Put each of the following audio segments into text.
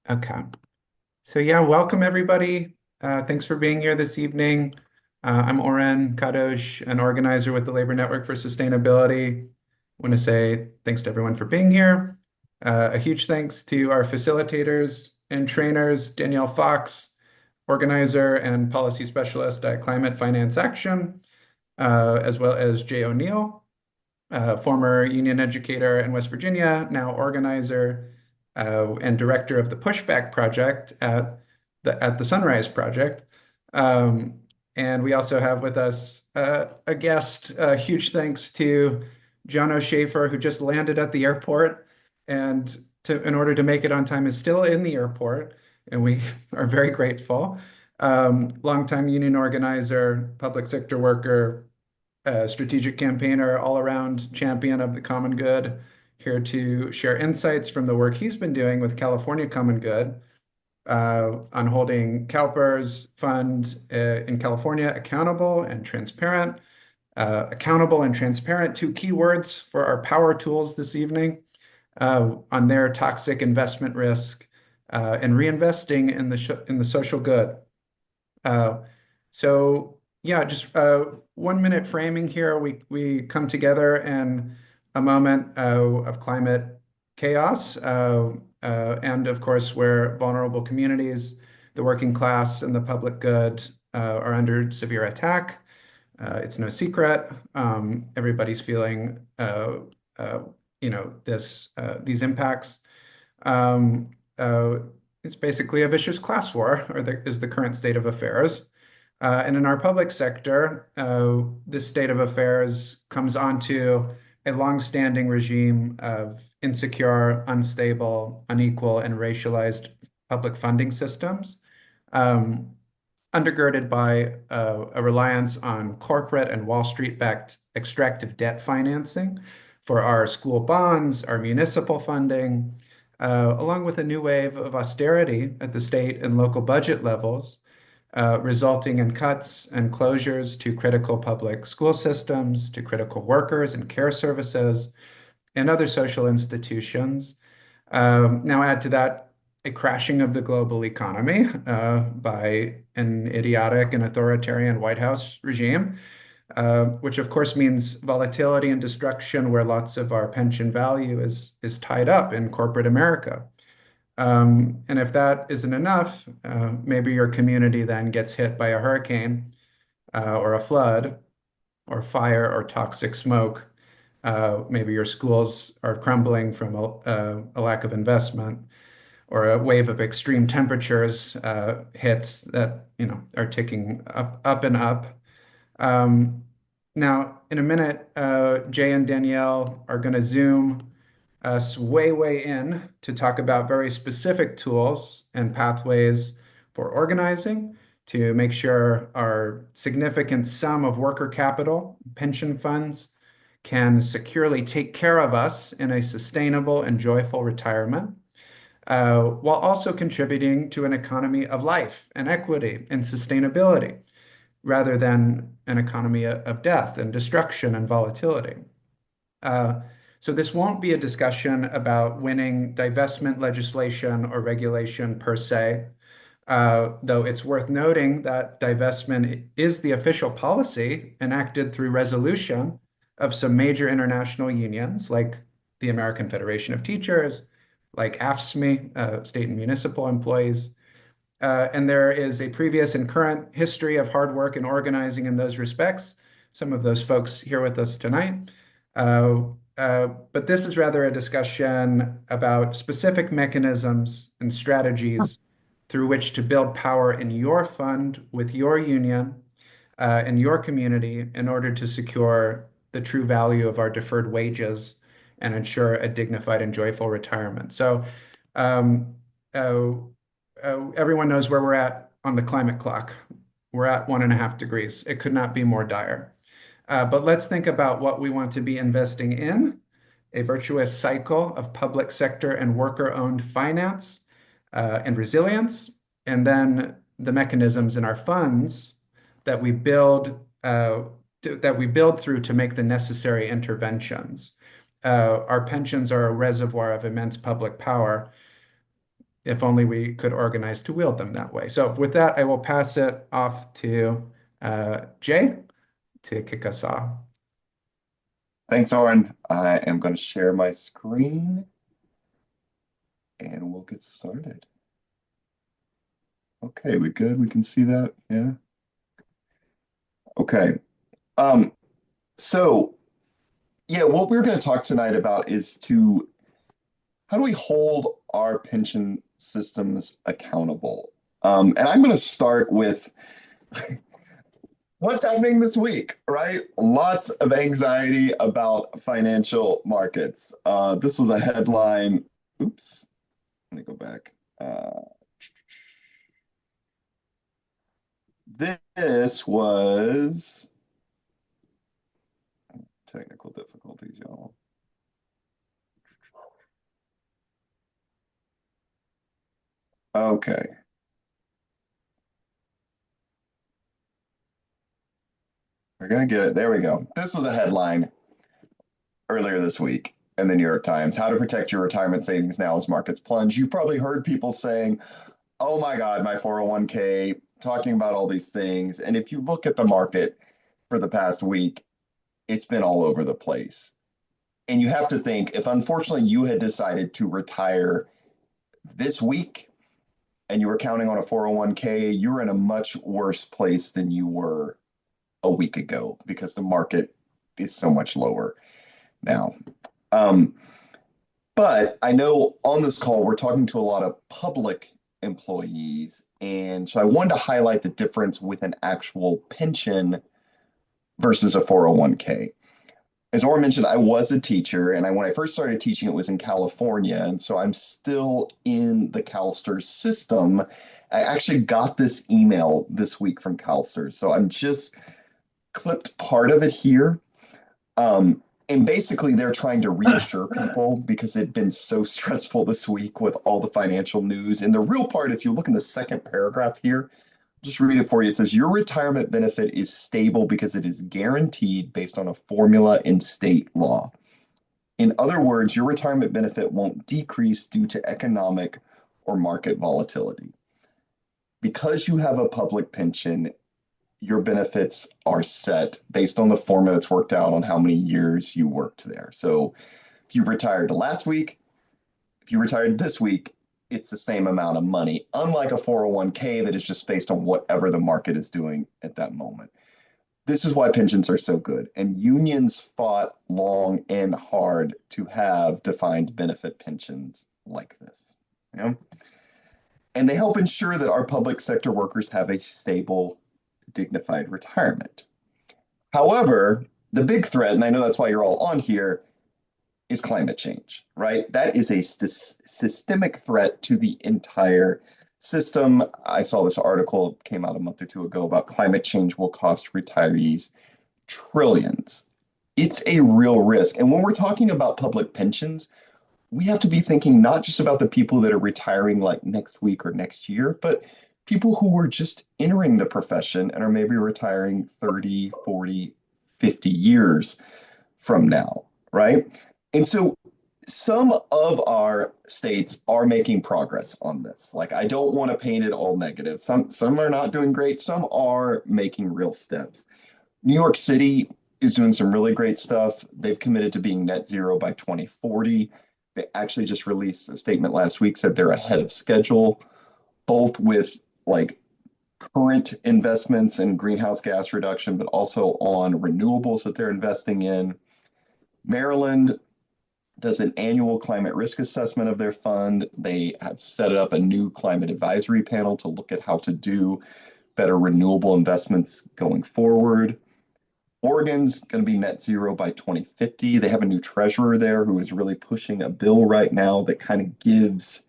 Okay. So yeah, welcome everybody. Thanks for being here this evening. I'm Oren Kadosh, an organizer with the Labor Network for Sustainability. I want to say thanks to everyone for being here. A huge thanks to our facilitators and trainers, Danielle Fox, organizer and policy specialist at Climate Finance Action, as well as Jay O'Neill, former union educator in West Virginia, now organizer and director of the Pushback Project at the Sunrise Project. Um, and we also have with us a guest. Huge thanks to John O'Shafer, who just landed at the airport and in order to make it on time is still in the airport. And we are very grateful. Longtime union organizer, public sector worker, strategic campaigner, all-around champion of the common good, here to share insights from the work he's been doing with California Common Good on holding CalPERS fund in California accountable and transparent. Accountable and transparent, two keywords for our power tools this evening on their toxic investment risk and reinvesting in the social good. Uh, so yeah, just 1 minute framing here. We come together in a moment of climate chaos, and of course, where vulnerable communities, the working class, and the public good are under severe attack. It's no secret. Everybody's feeling, uh, these impacts. Um, uh, it's basically a vicious class war, is the current state of affairs. And in our public sector, this state of affairs comes onto a long-standing regime of insecure, unstable, unequal, and racialized public funding systems, um, undergirded by a reliance on corporate and Wall Street-backed extractive debt financing for our school bonds, our municipal funding, along with a new wave of austerity at the state and local budget levels, resulting in cuts and closures to critical public school systems, to critical workers and care services, and other social institutions. Now add to that a crashing of the global economy by an idiotic and authoritarian White House regime, which of course means volatility and destruction where lots of our pension value is tied up in corporate America. And if that isn't enough, maybe your community then gets hit by a hurricane or a flood or fire or toxic smoke. Maybe your schools are crumbling from a lack of investment, or a wave of extreme temperatures hits that are ticking up and up. Um, Now, in a minute, Jay and Danielle are going to zoom us way in to talk about very specific tools and pathways for organizing to make sure our significant sum of worker capital, pension funds, can securely take care of us in a sustainable and joyful retirement, while also contributing to an economy of life and equity and sustainability, rather than an economy of death and destruction and volatility. Uh, so this won't be a discussion about winning divestment legislation or regulation per se, though it's worth noting that divestment is the official policy enacted through resolution of some major international unions like the American Federation of Teachers, like AFSCME, state and municipal employees. And there is a previous and current history of hard work and organizing in those respects. Some of those folks here with us tonight. But this is rather a discussion about specific mechanisms and strategies through which to build power in your fund with your union and your community in order to secure the true value of our deferred wages and ensure a dignified and joyful retirement. So um, uh, everyone knows where we're at on the climate clock. We're at 1.5 degrees. It could not be more dire. But let's think about what we want to be investing in: a virtuous cycle of public sector and worker-owned finance and resilience, and then the mechanisms in our funds that we build through to make the necessary interventions. Our pensions are a reservoir of immense public power. if only we could organize to wield them that way. So with that, I will pass it off to Jay to kick us off. Thanks, Oren. I am going to share my screen and we'll get started. Okay, we good? We can see that? Yeah. Okay. Um, so yeah, what we're going to talk tonight about is to how do we hold our pension systems accountable? And I'm going to start with what's happening this week, right? Lots of anxiety about financial markets. This was a headline. Oops, let me go back. This was technical difficulties, y'all. Okay, we're gonna get it. There we go. This was a headline earlier this week in the New York Times. How to protect your retirement savings now as markets plunge. You've probably heard people saying, oh my God, my 401k, talking about all these things. And if you look at the market for the past week, it's been all over the place. And you have to think if unfortunately you had decided to retire this week and you were counting on a 401k, you're in a much worse place than you were a week ago because the market is so much lower now. Um, but I know on this call, we're talking to a lot of public employees. And so I wanted to highlight the difference with an actual pension versus a 401k. As Orr mentioned, I was a teacher, and when I first started teaching, it was in California, and so I'm still in the CalSTRS system. I actually got this email this week from CalSTRS, so I'm just clipped part of it here. And basically, they're trying to reassure people because it'd been so stressful this week with all the financial news. And the real part, if you look in the second paragraph here, just read it for you. It says your retirement benefit is stable because it is guaranteed based on a formula in state law. In other words, your retirement benefit won't decrease due to economic or market volatility. Because you have a public pension, your benefits are set based on the formula that's worked out on how many years you worked there. So if you retired last week, if you retired this week, it's the same amount of money, unlike a 401k that is just based on whatever the market is doing at that moment. This is why pensions are so good. And unions fought long and hard to have defined benefit pensions like this. You know? And they help ensure that our public sector workers have a stable, dignified retirement. However, the big threat, and I know that's why you're all on here, is climate change, right? That is a systemic threat to the entire system. I saw this article came out a month or two ago about climate change will cost retirees trillions. It's a real risk. And when we're talking about public pensions, we have to be thinking not just about the people that are retiring like next week or next year, but people who are just entering the profession and are maybe retiring 30, 40, 50 years from now, right? And so some of our states are making progress on this. Like I don't want to paint it all negative. Some are not doing great, some are making real steps. New York City is doing some really great stuff. They've committed to being net zero by 2040. They actually just released a statement last week said they're ahead of schedule, both with like current investments in greenhouse gas reduction, but also on renewables that they're investing in. Maryland does an annual climate risk assessment of their fund. They have set up a new climate advisory panel to look at how to do better renewable investments going forward. Oregon's going to be net zero by 2050. They have a new treasurer there who is really pushing a bill right now that kind of gives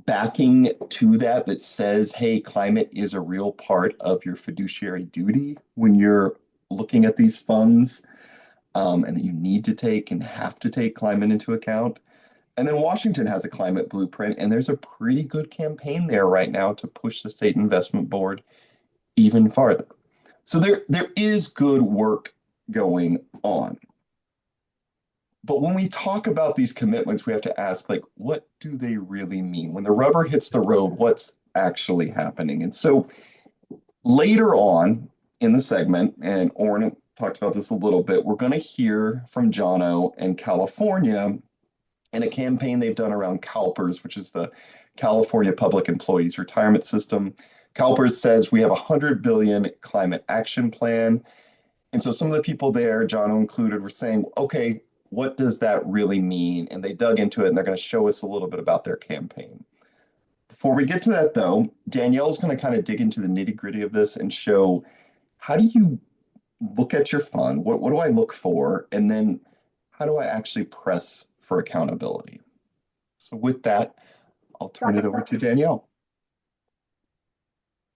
backing to that that says, hey, climate is a real part of your fiduciary duty when you're looking at these funds, and that you need to take and have to take climate into account. And then Washington has a climate blueprint, and there's a pretty good campaign there right now to push the state investment board even farther. So there is good work going on. But when we talk about these commitments, we have to ask, like, what do they really mean? When the rubber hits the road, what's actually happening? And so later on in the segment, and Orrin talked about this a little bit, we're going to hear from Jono in California in a campaign they've done around CALPERS, which is the California Public Employees Retirement System. CALPERS says we have a 100 billion climate action plan. And so some of the people there, Jono included, were saying, okay, what does that really mean? And they dug into it and they're going to show us a little bit about their campaign. Before we get to that, though, Danielle's going to kind of dig into the nitty gritty of this and show how do you look at your fund? What do I look for? And then how do I actually press for accountability? So, with that, I'll turn it over to Danielle.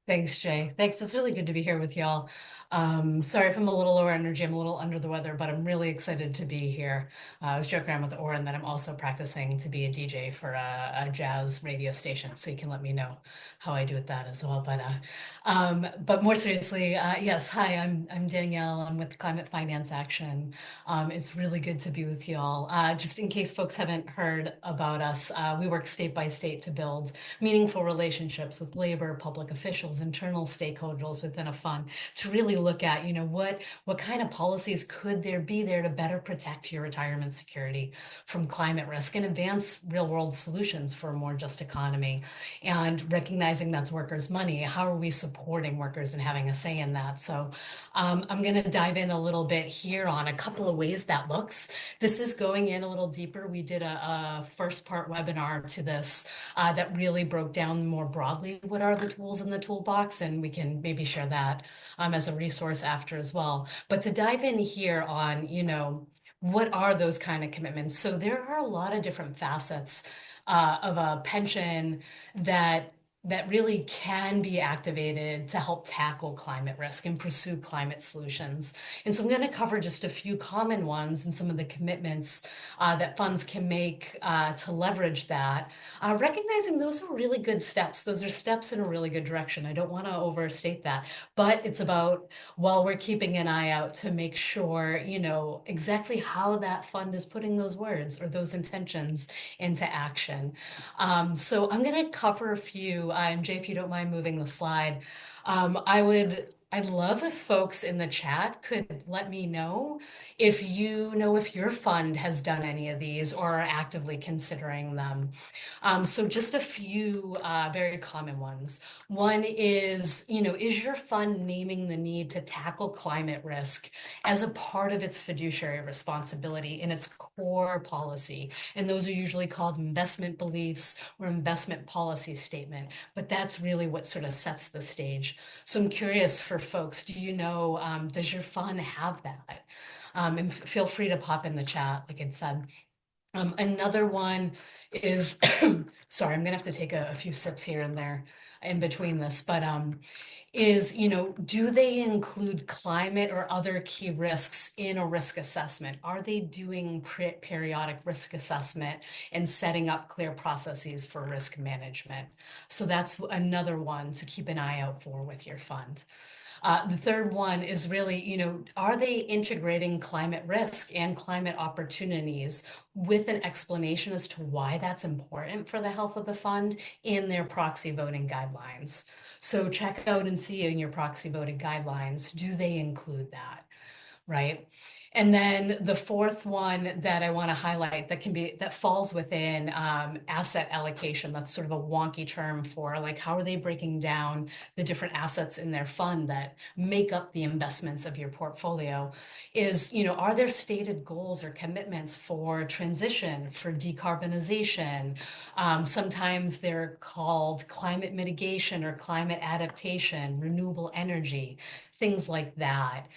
Thanks, Jay. Thanks. It's really good to be here with y'all. Sorry if I'm a little lower energy. I'm a little under the weather, but I'm really excited to be here. I was joking around with Oren that I'm also practicing to be a DJ for a jazz radio station, so you can let me know how I do with that as well. But more seriously, yes. Hi, I'm Danielle. I'm with Climate Finance Action. It's really good to be with y'all. Just in case folks haven't heard about us, we work state by state to build meaningful relationships with labor, public officials, internal stakeholders within a fund to really look at, what kind of policies could there be there to better protect your retirement security from climate risk and advance real world solutions for a more just economy. And recognizing that's workers' money, how are we supporting workers and having a say in that? So I'm going to dive in a little bit here on a couple of ways that looks. This is going in a little deeper. We did a first part webinar to this that really broke down more broadly what are the tools in the toolbox, and we can maybe share that as a resource after as well. But to dive in here on, what are those kind of commitments? So there are a lot of different facets of a pension that really can be activated to help tackle climate risk and pursue climate solutions. And so I'm going to cover just a few common ones and some of the commitments that funds can make to leverage that, recognizing those are really good steps. Those are steps in a really good direction. I don't want to overstate that, but it's about, while we're keeping an eye out to make sure, exactly how that fund is putting those words or those intentions into action. So I'm going to cover a few, and Jay, if you don't mind moving the slide, I'd love if folks in the chat could let me know if if your fund has done any of these or are actively considering them. So just a few very common ones. One is your fund naming the need to tackle climate risk as a part of its fiduciary responsibility in its core policy? And those are usually called investment beliefs or investment policy statement, but that's really what sort of sets the stage. So I'm curious for folks, does your fund have that? And feel free to pop in the chat, like I said. Another one is, sorry, I'm gonna have to take a few sips here and there in between this, but do they include climate or other key risks in a risk assessment? Are they doing periodic risk assessment and setting up clear processes for risk management? So that's another one to keep an eye out for with your fund. The third one is really, are they integrating climate risk and climate opportunities with an explanation as to why that's important for the health of the fund in their proxy voting guidelines? So check out and see in your proxy voting guidelines, do they include that, right? And then the fourth one that I want to highlight that falls within asset allocation. That's sort of a wonky term for like, how are they breaking down the different assets in their fund that make up the investments of your portfolio? Are there stated goals or commitments for transition, for decarbonization? Sometimes they're called climate mitigation or climate adaptation, renewable energy, things like that.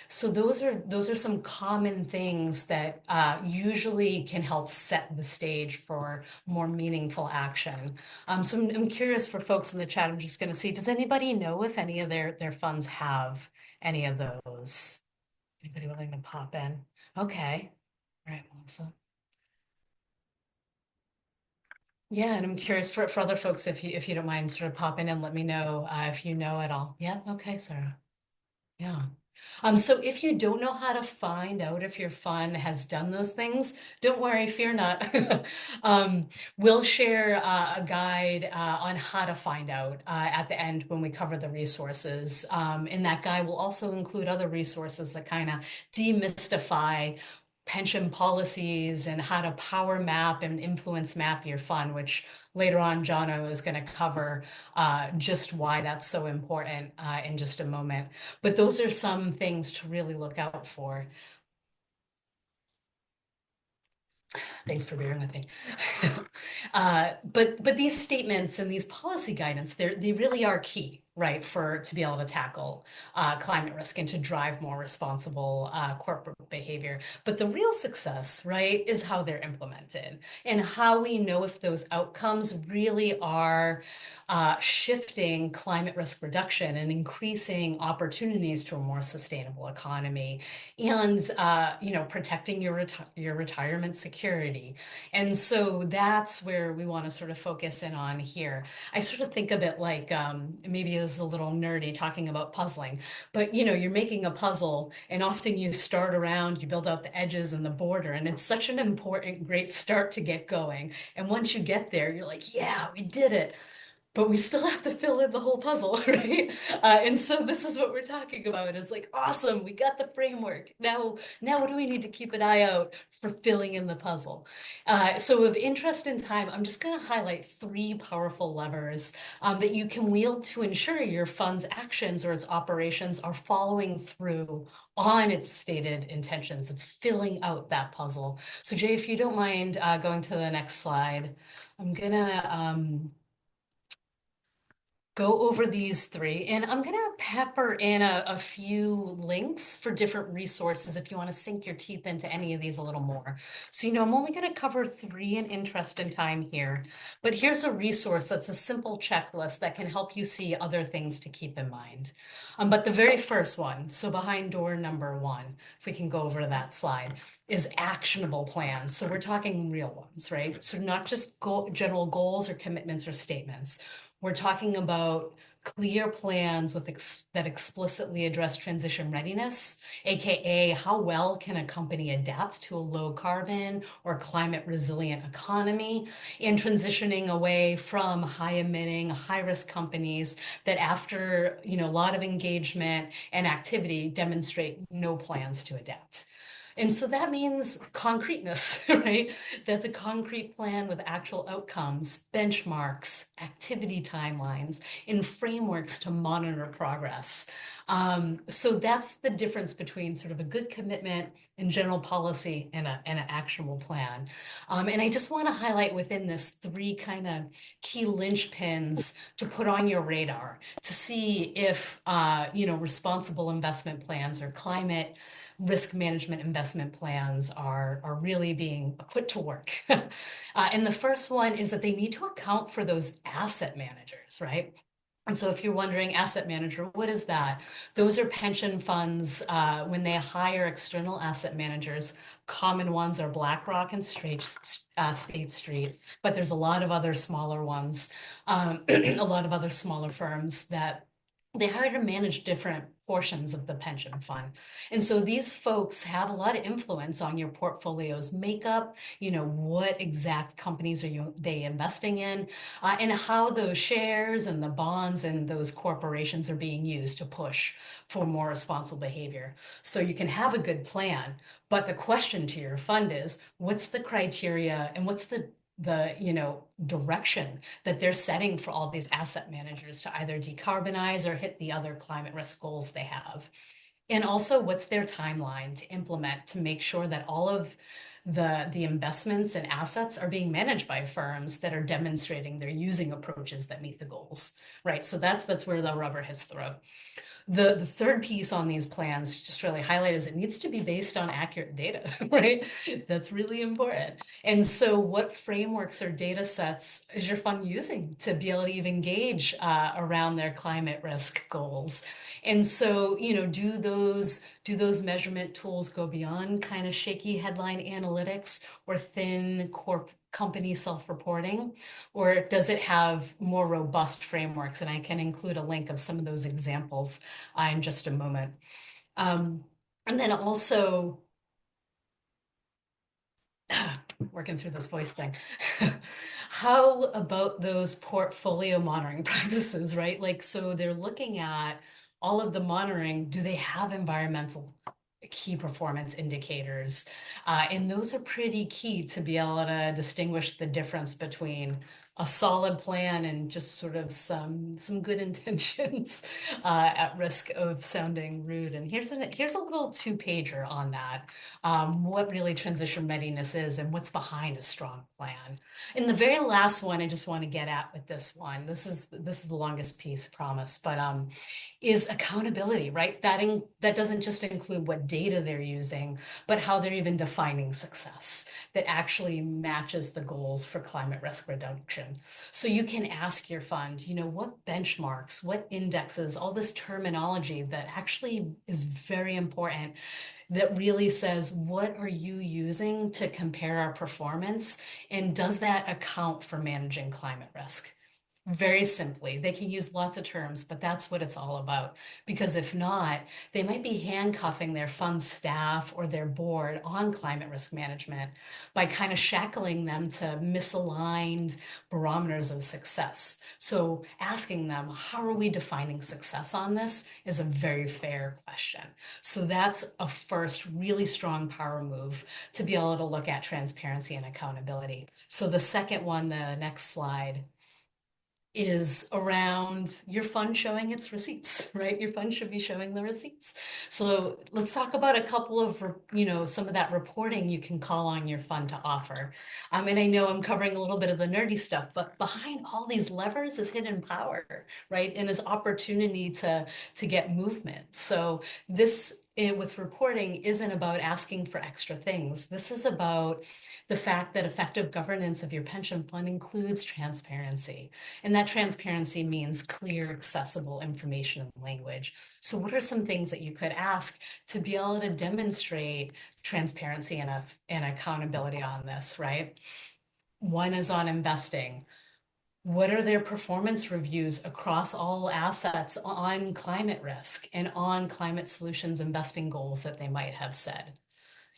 So those are some common things that usually can help set the stage for more meaningful action. So I'm curious for folks in the chat. I'm just going to see, does anybody know if any of their funds have any of those? Anybody willing to pop in? Okay. All right, Melissa. Yeah, and I'm curious for other folks if you don't mind sort of popping in, let me know if you know at all. Yeah, okay, Sarah. Yeah. So if you don't know how to find out if your fund has done those things, don't worry, fear not. Um, we'll share a guide on how to find out at the end when we cover the resources. And that guide will also include other resources that kind of demystify pension policies and how to power map and influence map your fund, which later on Jono is going to cover just why that's so important in just a moment. But those are some things to really look out for. Thanks for bearing with me. But these statements and these policy guidance, they really are key, right, for to be able to tackle climate risk and to drive more responsible corporate behavior. But the real success, right, is how they're implemented and how we know if those outcomes really are shifting climate risk reduction and increasing opportunities to a more sustainable economy and protecting your retirement security. And so that's where we want to sort of focus in on here. I sort of think of it like maybe it's a little nerdy talking about puzzling, but you're making a puzzle and often you start around, you build out the edges and the border, and it's such an important, great start to get going. And once you get there, you're like, yeah, we did it, but we still have to fill in the whole puzzle, right? And so this is what we're talking about. Is like, awesome, we got the framework. Now what do we need to keep an eye out for filling in the puzzle? So of interest in time, I'm just going to highlight three powerful levers that you can wield to ensure your fund's actions or its operations are following through on its stated intentions. It's filling out that puzzle. So Jay, if you don't mind going to the next slide, I'm gonna go over these three, and I'm going to pepper in a few links for different resources if you want to sink your teeth into any of these a little more. So, I'm only going to cover three in interest in time here, but here's a resource that's a simple checklist that can help you see other things to keep in mind. But the very first one, so behind door number one, if we can go over to that slide, is actionable plans. So we're talking real ones, right? So not just general goals or commitments or statements. We're talking about clear plans that explicitly address transition readiness, aka how well can a company adapt to a low carbon or climate resilient economy, and transitioning away from high emitting, high risk companies that after a lot of engagement and activity demonstrate no plans to adapt. And so that means concreteness, right? That's a concrete plan with actual outcomes, benchmarks, activity timelines, and frameworks to monitor progress. So that's the difference between sort of a good commitment and general policy and an actionable plan. And I just want to highlight within this three kind of key linchpins to put on your radar to see if responsible investment plans or climate risk management investment plans are really being put to work. And the first one is that they need to account for those asset managers, right? And so if you're wondering, asset manager, what is that? Those are pension funds when they hire external asset managers. Common ones are BlackRock and State Street, but there's a lot of other smaller ones, a lot of other smaller firms that they hire to manage different portions of the pension fund. And so these folks have a lot of influence on your portfolio's makeup, what exact companies are they investing in, and how those shares and the bonds and those corporations are being used to push for more responsible behavior. So you can have a good plan, but the question to your fund is, what's the criteria and what's the direction that they're setting for all these asset managers to either decarbonize or hit the other climate risk goals they have. And also, what's their timeline to implement to make sure that all of the investments and assets are being managed by firms that are demonstrating they're using approaches that meet the goals, right? So that's where the rubber hits the road. The third piece on these plans, just really highlight, is it needs to be based on accurate data, right? That's really important. And so what frameworks or data sets is your fund using to be able to even gauge around their climate risk goals? And so, do those measurement tools go beyond kind of shaky headline analytics or thin company self-reporting, or does it have more robust frameworks? And I can include a link of some of those examples in just a moment. Um, and then also, working through this voice thing. How about those portfolio monitoring practices, right? Like, so they're looking at all of the monitoring. Do they have environmental key performance indicators? And those are pretty key to be able to distinguish the difference between a solid plan and just sort of some good intentions at risk of sounding rude. And here's a little two-pager on that, what really transition readiness is and what's behind a strong plan. And the very last one I just want to get at with this one, this is the longest piece, I promise, but is accountability, right? That doesn't just include what data they're using, but how they're even defining success that actually matches the goals for climate risk reduction. So you can ask your fund, what benchmarks, what indexes, all this terminology that actually is very important, that really says, what are you using to compare our performance? And does that account for managing climate risk? Very simply, they can use lots of terms, but that's what it's all about. Because if not, they might be handcuffing their fund staff or their board on climate risk management by kind of shackling them to misaligned barometers of success. So asking them, how are we defining success on this, is a very fair question. So that's a first really strong power move to be able to look at transparency and accountability. So the second one, the next slide, is around your fund showing its receipts, right? Your fund should be showing the receipts. So let's talk about a couple of, some of that reporting you can call on your fund to offer. And I know I'm covering a little bit of the nerdy stuff, but behind all these levers is hidden power, right? And is opportunity to get movement. So this, with reporting, isn't about asking for extra things. This is about the fact that effective governance of your pension fund includes transparency. And that transparency means clear, accessible information and language. So what are some things that you could ask to be able to demonstrate transparency and accountability on this, right? One is on investing. What are their performance reviews across all assets on climate risk and on climate solutions investing goals that they might have set?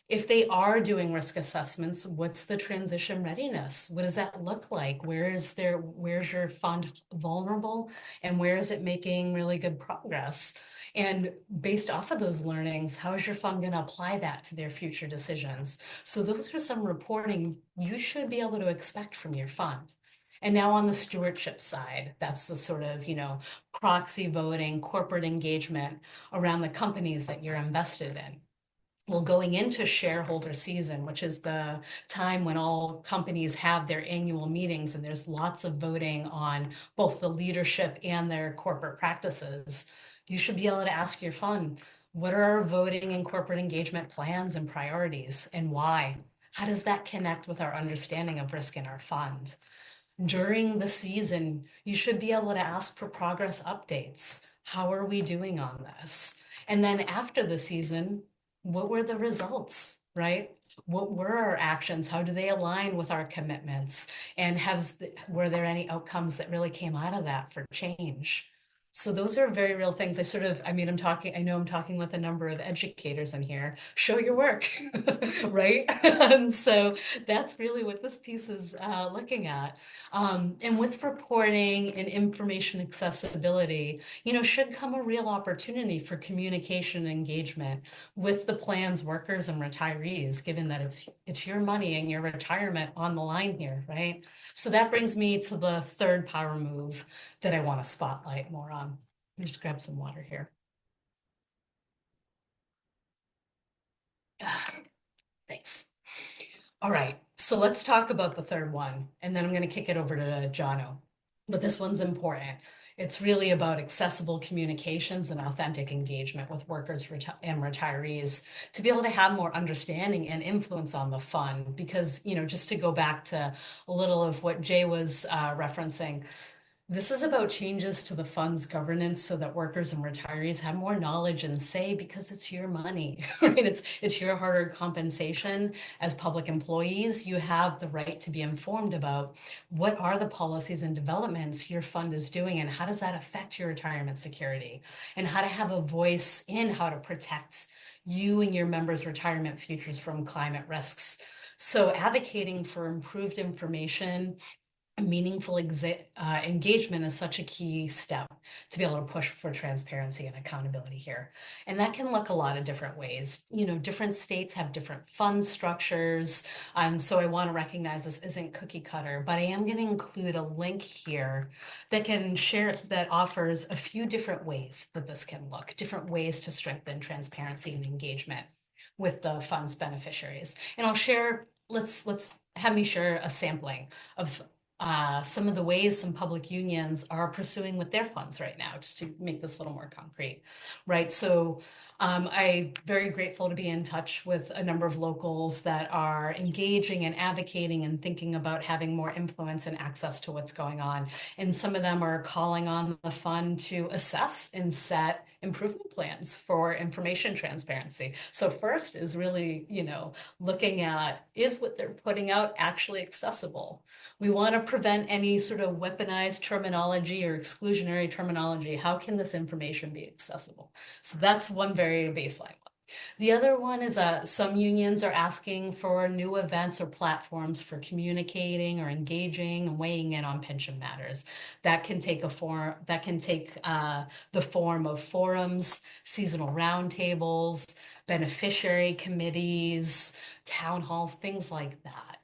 If they are doing risk assessments, what's the transition readiness? What does that look like? Where's your fund vulnerable, and where is it making really good progress? And based off of those learnings, how is your fund going to apply that to their future decisions? So those are some reporting you should be able to expect from your fund. And now on the stewardship side, that's the sort of, proxy voting, corporate engagement around the companies that you're invested in. Well, going into shareholder season, which is the time when all companies have their annual meetings and there's lots of voting on both the leadership and their corporate practices, you should be able to ask your fund, what are our voting and corporate engagement plans and priorities, and why? How does that connect with our understanding of risk in our fund? During the season, you should be able to ask for progress updates. How are we doing on this? And then after the season, what were the results, right? What were our actions? How do they align with our commitments? And were there any outcomes that really came out of that for change? So those are very real things. I know I'm talking with a number of educators in here. Show your work, right? And so that's really what this piece is looking at. And with reporting and information accessibility, should come a real opportunity for communication and engagement with the plan's workers and retirees, given that it's your money and your retirement on the line here, right? So that brings me to the third power move that I want to spotlight more on. Let me just grab some water here. Thanks. All right, so let's talk about the third one, and then I'm going to kick it over to Jono. But this one's important. It's really about accessible communications and authentic engagement with workers and retirees to be able to have more understanding and influence on the fund. Because, just to go back to a little of what Jay was referencing, This is about changes to the fund's governance so that workers and retirees have more knowledge and say because it's your money, right? It's your hard-earned compensation. As public employees, you have the right to be informed about what are the policies and developments your fund is doing and how does that affect your retirement security, and how to have a voice in how to protect you and your members' retirement futures from climate risks. So advocating for improved information, meaningful engagement is such a key step to be able to push for transparency and accountability here. And that can look a lot of different ways. You know, different states have different fund structures. So I want to recognize this isn't cookie cutter, but I am going to include a link here that can share, that offers a few different ways that this can look, different ways to strengthen transparency and engagement with the fund's beneficiaries. And I'll share, let's have me share a sampling of some of the ways some public unions are pursuing with their funds right now, just to make this a little more concrete, right? So I'm very grateful to be in touch with a number of locals that are engaging and advocating and thinking about having more influence and access to what's going on. And some of them are calling on the fund to assess and set improvement plans for information transparency. So first is really, looking at, is what they're putting out actually accessible? We want to prevent any sort of weaponized terminology or exclusionary terminology. How can this information be accessible? So that's one very baseline. The other one is some unions are asking for new events or platforms for communicating or engaging and weighing in on pension matters. That can take the form of forums, seasonal roundtables, beneficiary committees, town halls, things like that.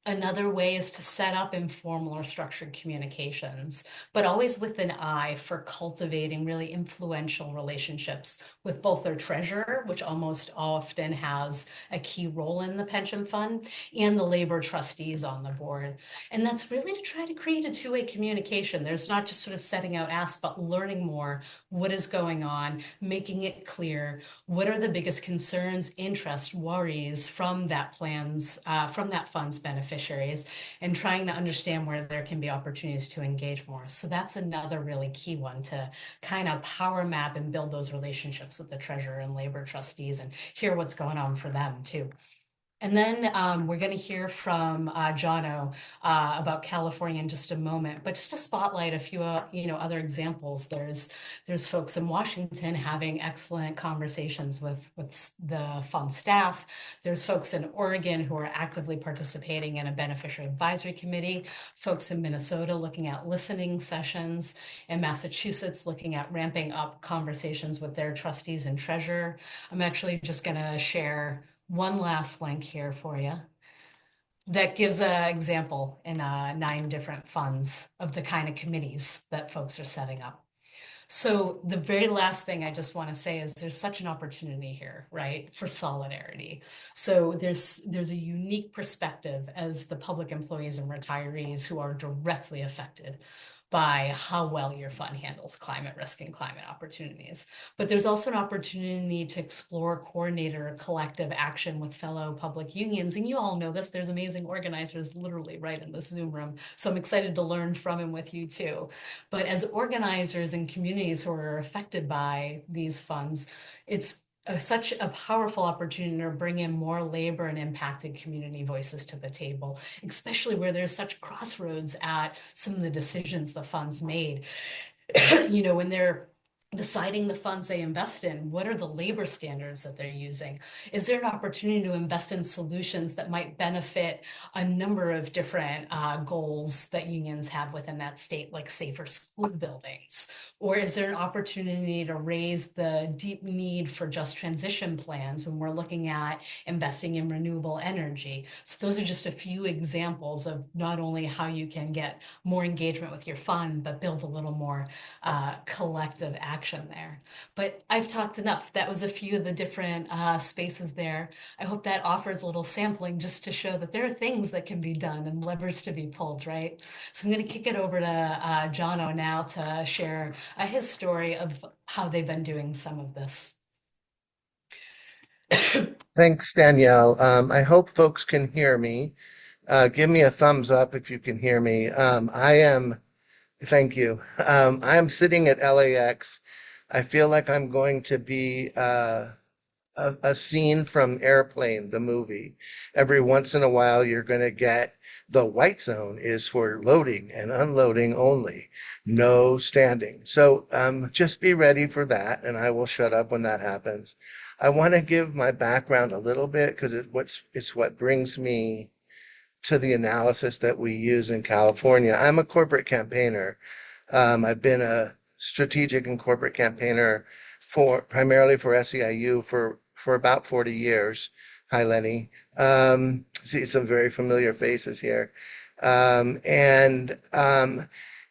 Another way is to set up informal or structured communications, but always with an eye for cultivating really influential relationships with both their treasurer, which almost often has a key role in the pension fund, and the labor trustees on the board. And that's really to try to create a two-way communication. There's not just sort of setting out asks, but learning more what is going on, making it clear what are the biggest concerns, interests, worries from from that fund's beneficiaries, and trying to understand where there can be opportunities to engage more. So that's another really key one, to kind of power map and build those relationships with the treasurer and labor trustees and hear what's going on for them too. And then we're going to hear from Jono about California in just a moment. But just to spotlight a few, other examples. There's folks in Washington having excellent conversations with the fund staff. There's folks in Oregon who are actively participating in a beneficiary advisory committee. Folks in Minnesota looking at listening sessions. In Massachusetts looking at ramping up conversations with their trustees and treasurer. I'm actually just going to share one last link here for you that gives an example in 9 different funds of the kind of committees that folks are setting up. So the very last thing I just want to say is there's such an opportunity here, right, for solidarity. So there's a unique perspective as the public employees and retirees who are directly affected by how well your fund handles climate risk and climate opportunities. But there's also an opportunity to explore, coordinate, or collective action with fellow public unions. And you all know this, there's amazing organizers literally right in this Zoom room. So I'm excited to learn from and with you too. But as organizers and communities who are affected by these funds, it's such a powerful opportunity to bring in more labor and impacted community voices to the table, especially where there's such crossroads at some of the decisions the funds made. When they're deciding the funds they invest in, what are the labor standards that they're using? Is there an opportunity to invest in solutions that might benefit a number of different goals that unions have within that state, like safer school buildings? Or is there an opportunity to raise the deep need for just transition plans when we're looking at investing in renewable energy? So those are just a few examples of not only how you can get more engagement with your fund, but build a little more collective action there. But I've talked enough. That was a few of the different spaces there. I hope that offers a little sampling just to show that there are things that can be done and levers to be pulled, right? So I'm going to kick it over to Jono now to share his story of how they've been doing some of this. Thanks, Danielle. I hope folks can hear me. Give me a thumbs up if you can hear me. I am Thank you. I'm sitting at LAX. I feel like I'm going to be a scene from Airplane, the movie. Every once in a while, you're going to get the white zone is for loading and unloading only, no standing. So just be ready for that, and I will shut up when that happens. I want to give my background a little bit because it's what brings me to the analysis that we use in California. I'm a corporate campaigner. I've been a strategic and corporate campaigner for primarily for SEIU for about 40 years. Hi, Lenny. See some very familiar faces here. Um, and um,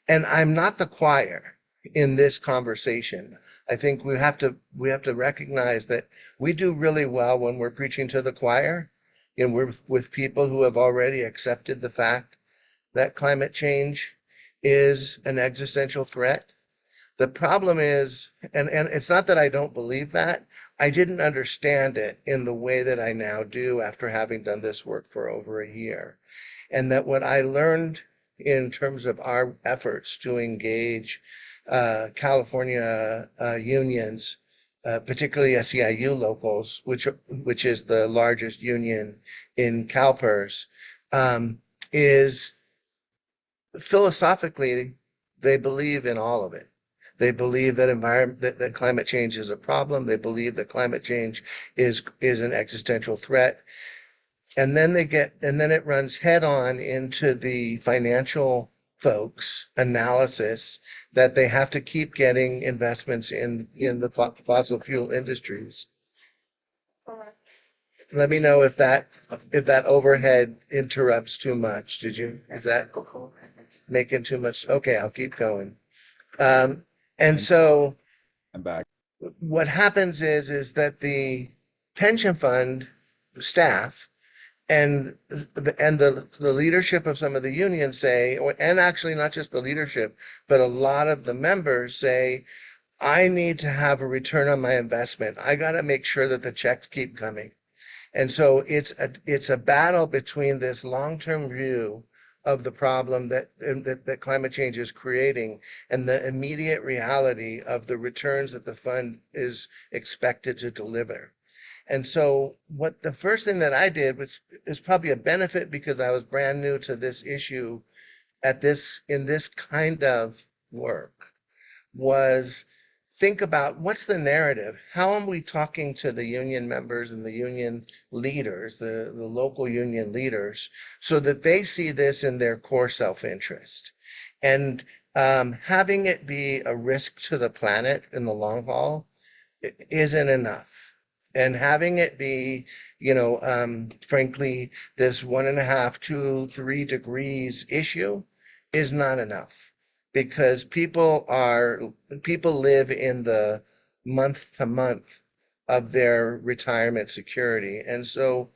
and I'm not the choir in this conversation. I think we have to recognize that we do really well when we're preaching to the choir, and we're with people who have already accepted the fact that climate change is an existential threat. The problem is, and it's not that I don't believe that, I didn't understand it in the way that I now do after having done this work for over a year. And that what I learned in terms of our efforts to engage California unions, particularly SEIU locals, which is the largest union in CalPERS, is philosophically, they believe in all of it. They believe that that climate change is a problem. They believe that climate change is an existential threat. And then it runs head on into the financial folks analysis that they have to keep getting investments in the fossil fuel industries. Let me know if that overhead interrupts too much. Is that making too much? Okay, I'll keep going. Um, and so I'm back. what happens is that the pension fund staff and the leadership of some of the unions say, and actually not just the leadership, but a lot of the members say, I need to have a return on my investment. I got to make sure that the checks keep coming. And so it's a battle between this long-term view of the problem that climate change is creating and the immediate reality of the returns that the fund is expected to deliver. And so what the first thing that I did, which is probably a benefit because I was brand new to this issue in this kind of work, was think about what's the narrative? How am we talking to the union members and the union leaders, the local union leaders, so that they see this in their core self-interest? And having it be a risk to the planet in the long haul isn't enough. And having it be, frankly, this 1.5, 2, 3 degrees issue is not enough because people live in the month to month of their retirement security. And so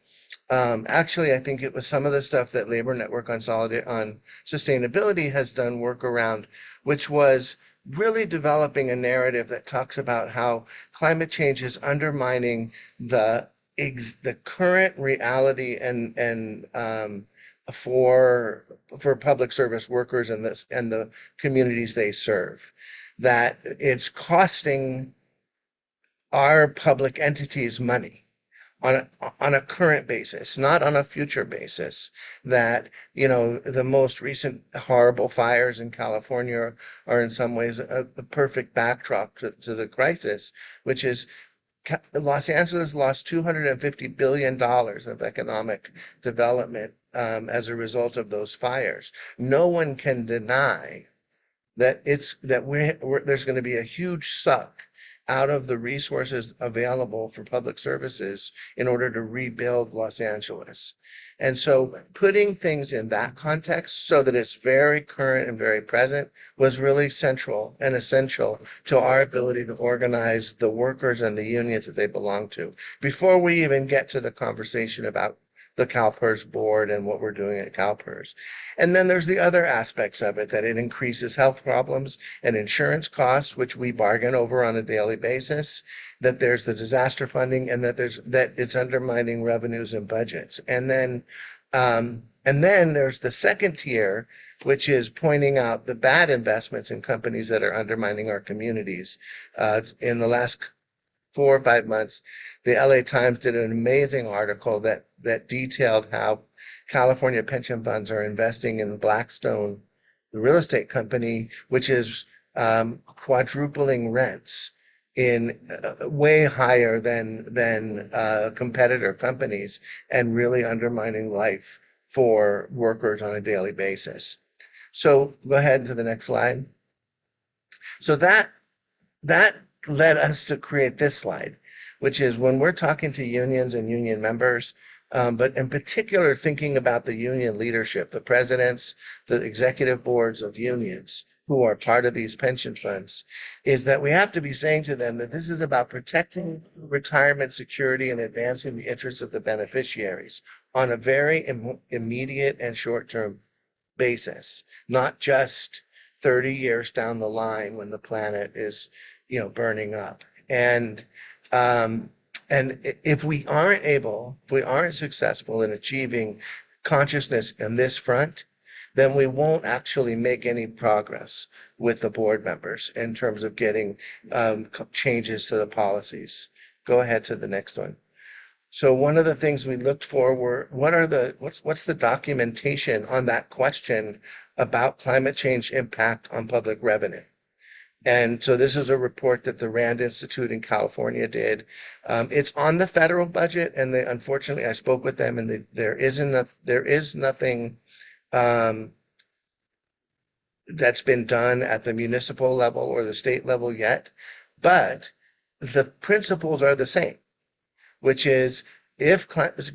actually, I think it was some of the stuff that Labor Network on sustainability has done work around, which was really developing a narrative that talks about how climate change is undermining the current reality and for public service workers and the communities they serve, that it's costing our public entities money on a current basis, not on a future basis. That, the most recent horrible fires in California are in some ways a perfect backdrop to the crisis, which is Los Angeles lost $250 billion of economic development as a result of those fires. No one can deny that there's going to be a huge suck out of the resources available for public services in order to rebuild Los Angeles. And so putting things in that context so that it's very current and very present was really central and essential to our ability to organize the workers and the unions that they belong to before we even get to the conversation about the CalPERS board and what we're doing at CalPERS. And then there's the other aspects of it, that it increases health problems and insurance costs, which we bargain over on a daily basis, that there's the disaster funding, and that it's undermining revenues and budgets. And then there's the second tier, which is pointing out the bad investments in companies that are undermining our communities. In the last 4 or 5 months, the LA Times did an amazing article that detailed how California pension funds are investing in Blackstone, the real estate company, which is quadrupling rents in way higher than competitor companies, and really undermining life for workers on a daily basis. So go ahead to the next slide. So that led us to create this slide, which is when we're talking to unions and union members, but in particular thinking about the union leadership, the presidents, the executive boards of unions who are part of these pension funds, is that we have to be saying to them that this is about protecting retirement security and advancing the interests of the beneficiaries on a very immediate and short-term basis, not just 30 years down the line when the planet is, burning up. Um, and if we aren't successful in achieving consciousness in this front, then we won't actually make any progress with the board members in terms of getting changes to the policies. Go ahead to the next one. So one of the things we looked for were what's the documentation on that question about climate change impact on public revenue. And so this is a report that the Rand Institute in California did. It's on the federal budget, and unfortunately I spoke with them, and there is nothing that's been done at the municipal level or the state level yet, but the principles are the same, which is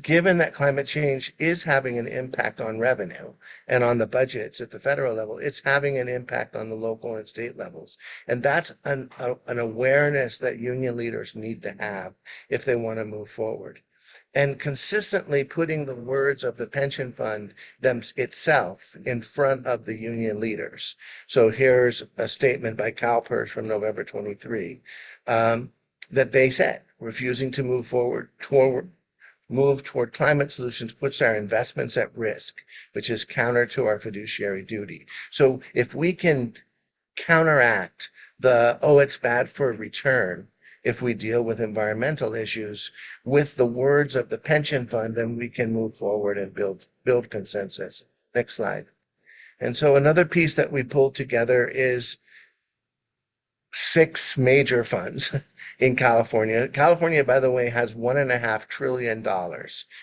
given that climate change is having an impact on revenue and on the budgets at the federal level, it's having an impact on the local and state levels. And that's an awareness that union leaders need to have if they want to move forward. And consistently putting the words of the pension fund itself in front of the union leaders. So here's a statement by CALPERS from November 23, that they said, refusing to move toward climate solutions puts our investments at risk, which is counter to our fiduciary duty. So if we can counteract it's bad for return, if we deal with environmental issues with the words of the pension fund, then we can move forward and build consensus. Next slide. And so another piece that we pulled together is 6 major funds in California. California, by the way, has $1.5 trillion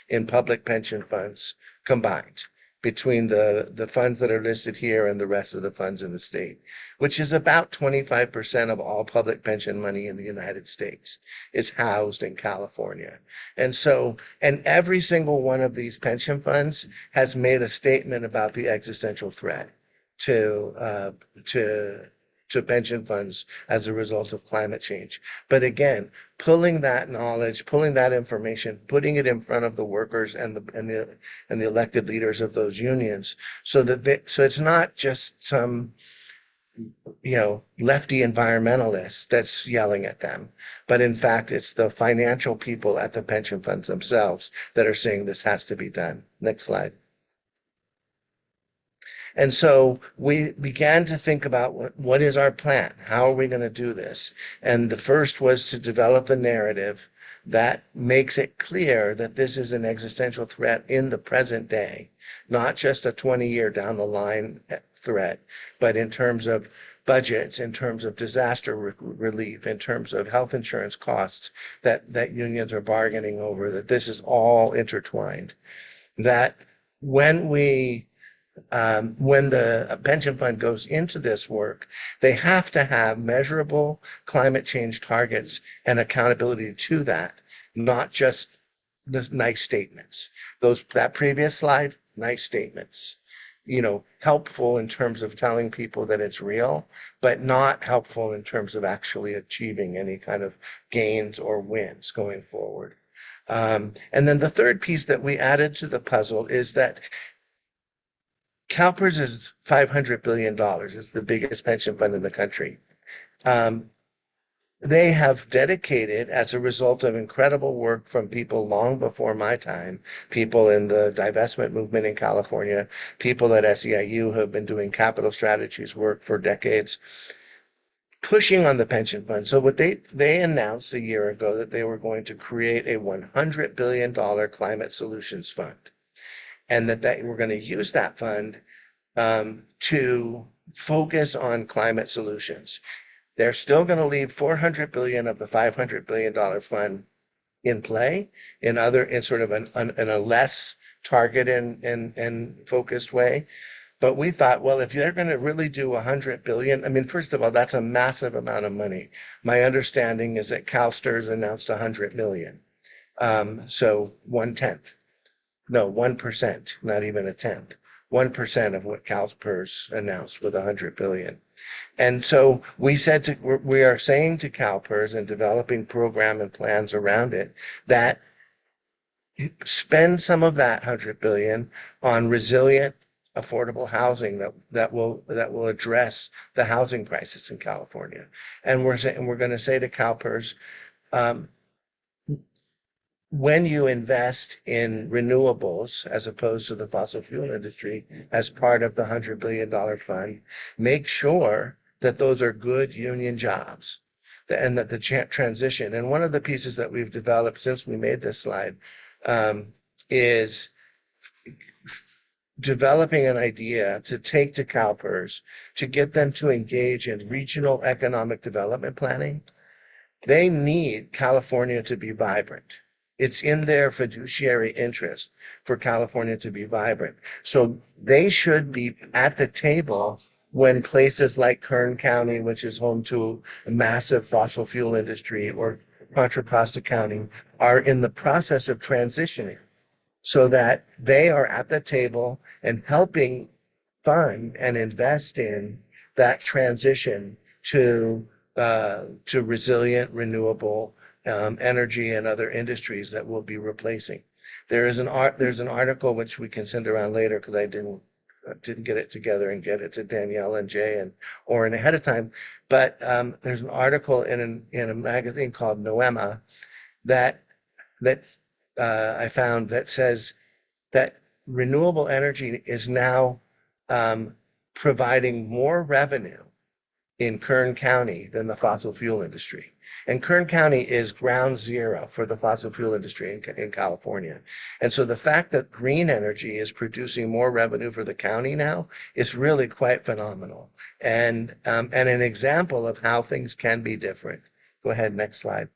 in public pension funds combined between the funds that are listed here and the rest of the funds in the state, which is about 25% of all public pension money in the United States is housed in California. And every single one of these pension funds has made a statement about the existential threat to pension funds as a result of climate change. But again, pulling that knowledge, pulling that information, putting it in front of the workers and the elected leaders of those unions, so it's not just some lefty environmentalist that's yelling at them, but in fact it's the financial people at the pension funds themselves that are saying this has to be done. Next slide. And so we began to think about what is our plan? How are we going to do this? And the first was to develop a narrative that makes it clear that this is an existential threat in the present day, not just a 20-year down the line threat, but in terms of budgets, in terms of disaster relief, in terms of health insurance costs that unions are bargaining over, that this is all intertwined. That when the pension fund goes into this work, they have to have measurable climate change targets and accountability to that, not just nice statements. That previous slide, nice statements, helpful in terms of telling people that it's real, but not helpful in terms of actually achieving any kind of gains or wins going forward. And then the third piece that we added to the puzzle is that CalPERS is $500 billion. It's the biggest pension fund in the country. they have dedicated, as a result of incredible work from people long before my time, people in the divestment movement in California, people at SEIU who have been doing capital strategies work for decades, pushing on the pension fund. So what they announced a year ago that they were going to create a $100 billion climate solutions fund, and that they were going to use that fund to focus on climate solutions. They're still going to leave 400 billion of the $500 billion fund in play in sort of in a less targeted and focused way. But we thought, well, if they're going to really do 100 billion, I mean, first of all, that's a massive amount of money. My understanding is that CalSTRS announced 100 million. So 1/10, no, 1%, not even a tenth, 1% of what CalPERS announced with 100 billion. And so we are saying to CalPERS and developing program and plans around it that spend some of that 100 billion on resilient, affordable housing that will address the housing crisis in California. And we're going to say to CalPERS, um, when you invest in renewables as opposed to the fossil fuel industry as part of the $100 billion fund, make sure that those are good union jobs and that the transition. And one of the pieces that we've developed since we made this slide is developing an idea to take to CalPERS to get them to engage in regional economic development planning. They need California to be vibrant. It's in their fiduciary interest for California to be vibrant. So they should be at the table when places like Kern County, which is home to a massive fossil fuel industry, or Contra Costa County, are in the process of transitioning, so that they are at the table and helping fund and invest in that transition to resilient, renewable energy and other industries that will be replacing. There's an article which we can send around later because I didn't get it together and get it to Danielle and Jay and Oren ahead of time. But there's an article in a magazine called Noema that I found that says that renewable energy is now providing more revenue in Kern County than the fossil fuel industry. And Kern County is ground zero for the fossil fuel industry in California. And so the fact that green energy is producing more revenue for the county now is really quite phenomenal. And an example of how things can be different. Go ahead, next slide.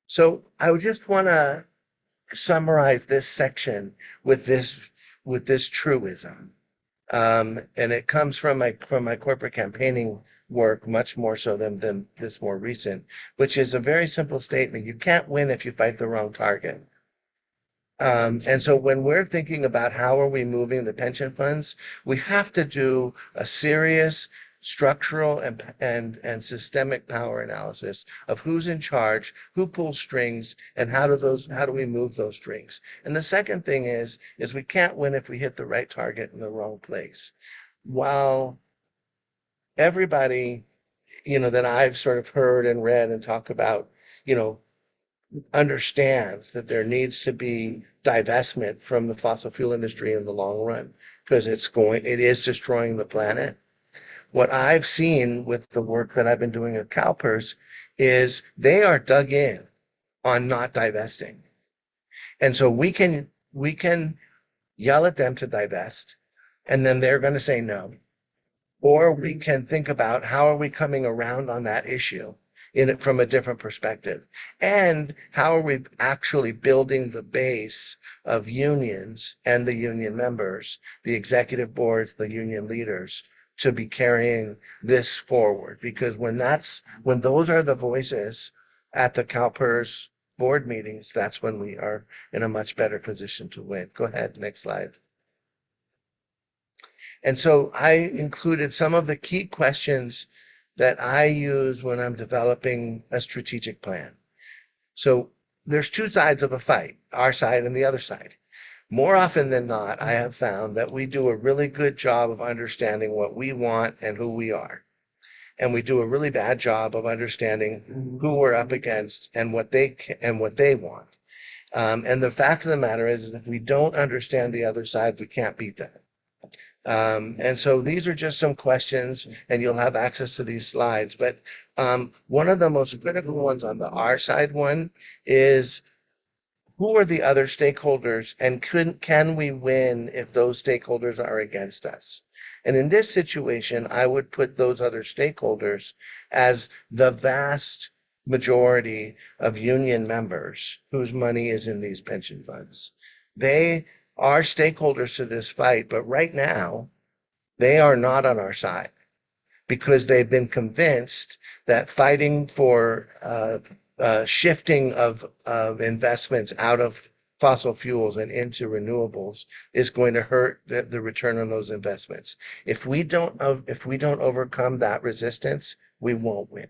So I would just want to summarize this section with this truism. And it comes from my corporate campaigning work much more so than this more recent, which is a very simple statement. You can't win if you fight the wrong target. And so when we're thinking about how are we moving the pension funds, we have to do a serious structural and systemic power analysis of who's in charge, who pulls strings, and how do we move those strings. And the second thing is we can't win if we hit the right target in the wrong place. While everybody, that I've sort of heard and read and talk about, understands that there needs to be divestment from the fossil fuel industry in the long run because it is destroying the planet. What I've seen with the work that I've been doing at CalPERS is they are dug in on not divesting. And so we can yell at them to divest, and then they're going to say no. Or we can think about how are we coming around on that issue in it from a different perspective, and how are we actually building the base of unions and the union members, the executive boards, the union leaders, to be carrying this forward. Because when those are the voices at the CalPERS board meetings, that's when we are in a much better position to win. Go ahead, next slide. And so I included some of the key questions that I use when I'm developing a strategic plan. So there's two sides of a fight, our side and the other side. More often than not, I have found that we do a really good job of understanding what we want and who we are. and we do a really bad job of understanding who we're up against and what they want. And the fact of the matter is, if we don't understand the other side, we can't beat them. And so these are just some questions, and you'll have access to these slides. But one of the most critical ones on the our side one is, who are the other stakeholders, and can we win if those stakeholders are against us? And in this situation, I would put those other stakeholders as the vast majority of union members whose money is in these pension funds. They are stakeholders to this fight, but right now they are not on our side because they've been convinced that fighting for shifting of investments out of fossil fuels and into renewables is going to hurt the return on those investments. If we don't overcome that resistance, we won't win.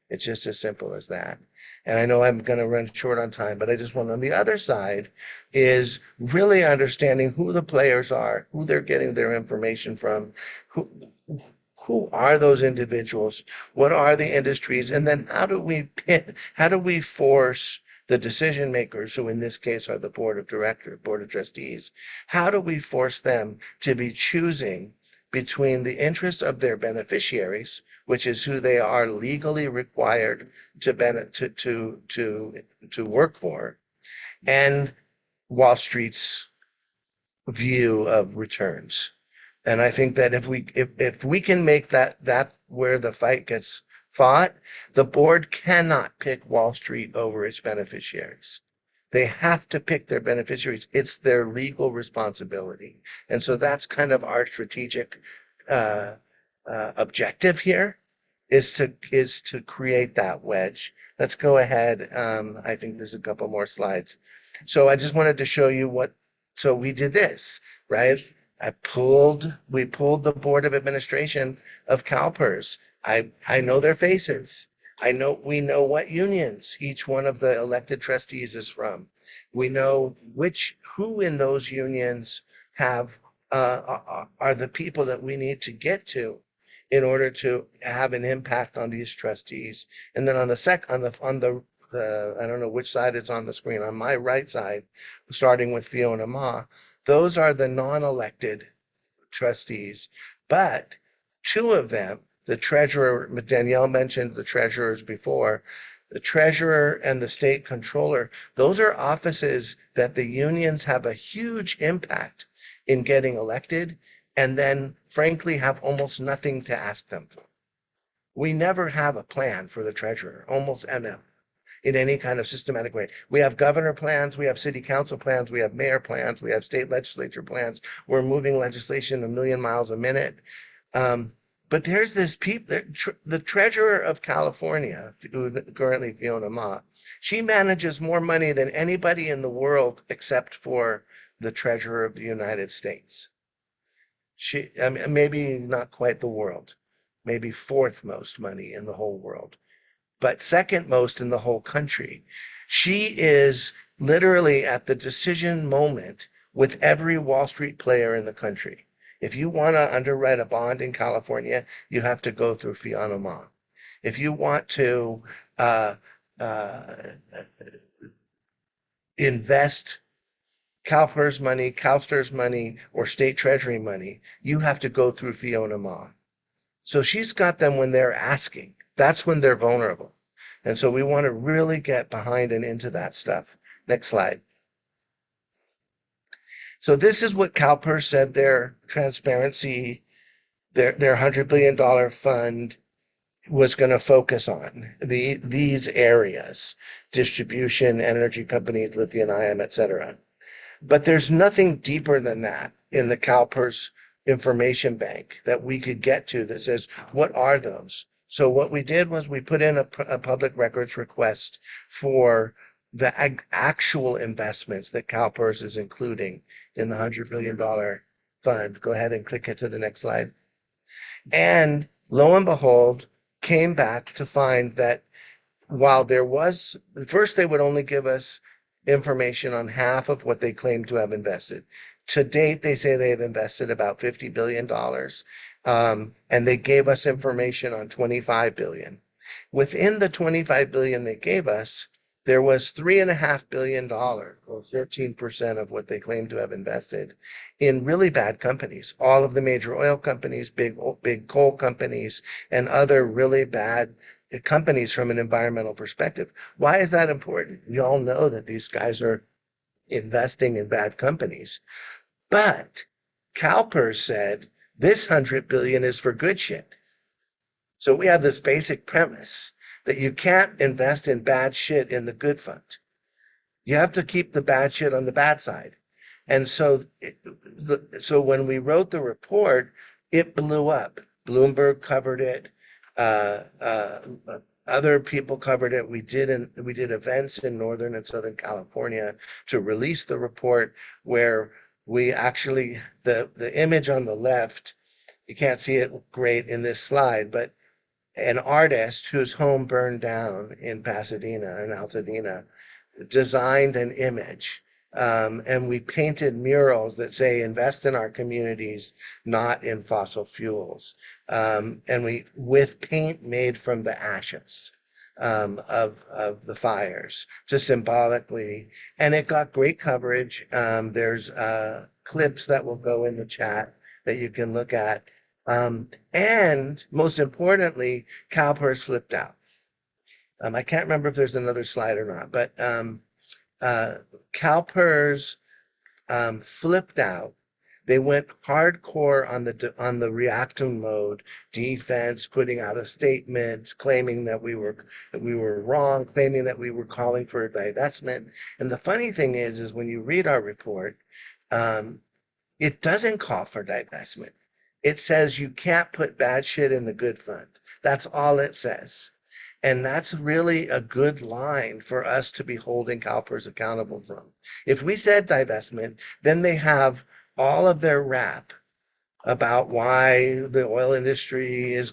It's just as simple as that. And I know I'm going to run short on time, but I just want, on the other side is really understanding who the players are, who they're getting their information from, who are those individuals, what are the industries, and then how do we force the decision makers, who in this case are the board of trustees, how do we force them to be choosing between the interest of their beneficiaries, which is who they are legally required to work for, and Wall Street's view of returns. And I think that if we can make that where the fight gets fought, the board cannot pick Wall Street over its beneficiaries. They have to pick their beneficiaries. It's their legal responsibility. And so that's kind of our strategic objective here, is to create that wedge. Let's go ahead. I think there's a couple more slides. So I just wanted to show you so we did this, right? We pulled the board of administration of CalPERS. I know their faces. We know what unions each one of the elected trustees is from. We know who in those unions are the people that we need to get to in order to have an impact on these trustees. And then on the I don't know which side it's on the screen, on my right side, starting with Fiona Ma, those are the non-elected trustees, but two of them, the treasurer, Danielle mentioned the treasurers before, the treasurer and the state controller, those are offices that the unions have a huge impact in getting elected, and then frankly have almost nothing to ask them for. We never have a plan for the treasurer, almost ever, in any kind of systematic way. We have governor plans, we have city council plans, we have mayor plans, we have state legislature plans. We're moving legislation a million miles a minute. But there's the treasurer of California, who currently Fiona Ma, she manages more money than anybody in the world except for the treasurer of the United States. I mean, maybe not quite the world, maybe fourth most money in the whole world, but second most in the whole country. She is literally at the decision moment with every Wall Street player in the country. If you want to underwrite a bond in California, you have to go through Fiona Ma. If you want to invest CalPERS money, CalSTRS money, or state treasury money, you have to go through Fiona Ma. So she's got them when they're asking. That's when they're vulnerable. And so we want to really get behind and into that stuff. Next slide. So this is what CalPERS said their transparency, their $100 billion fund was going to focus on, these areas: distribution, energy companies, lithium-ion, et cetera. But there's nothing deeper than that in the CalPERS information bank that we could get to that says, what are those? So what we did was we put in a public records request for the actual investments that CalPERS is including in the $100 billion fund. Go ahead and click it to the next slide. And lo and behold, came back to find that while first they would only give us information on half of what they claimed to have invested. To date, they say they have invested about $50 billion. And they gave us information on 25 billion. Within the 25 billion they gave us, there was $3.5 billion, or 13% of what they claim to have invested, in really bad companies. All of the major oil companies, big coal companies, and other really bad companies from an environmental perspective. Why is that important? You all know that these guys are investing in bad companies. But CalPERS said this 100 billion is for good shit. So we have this basic premise that you can't invest in bad shit in the good fund. You have to keep the bad shit on the bad side. And so when we wrote the report, it blew up. Bloomberg covered it. Uh, uh, Other people covered it. We did events in Northern and Southern California to release the report, where we actually, the image on the left, you can't see it great in this slide, but an artist whose home burned down in Pasadena and Altadena designed an image. And we painted murals that say, invest in our communities, not in fossil fuels. And we, with paint made from the ashes of the fires, to symbolically, and it got great coverage. There's clips that will go in the chat that you can look at. And most importantly, CalPERS flipped out. I can't remember if there's another slide or not, but uh, CalPERS flipped out. They went hardcore on the reactive mode, defense, putting out a statement, claiming that we were wrong, claiming that we were calling for a divestment. And the funny thing is when you read our report, um, it doesn't call for divestment. It says you can't put bad shit in the good fund. That's all it says. And that's really a good line for us to be holding CalPERS accountable from. If we said divestment, then they have all of their rap about why the oil industry is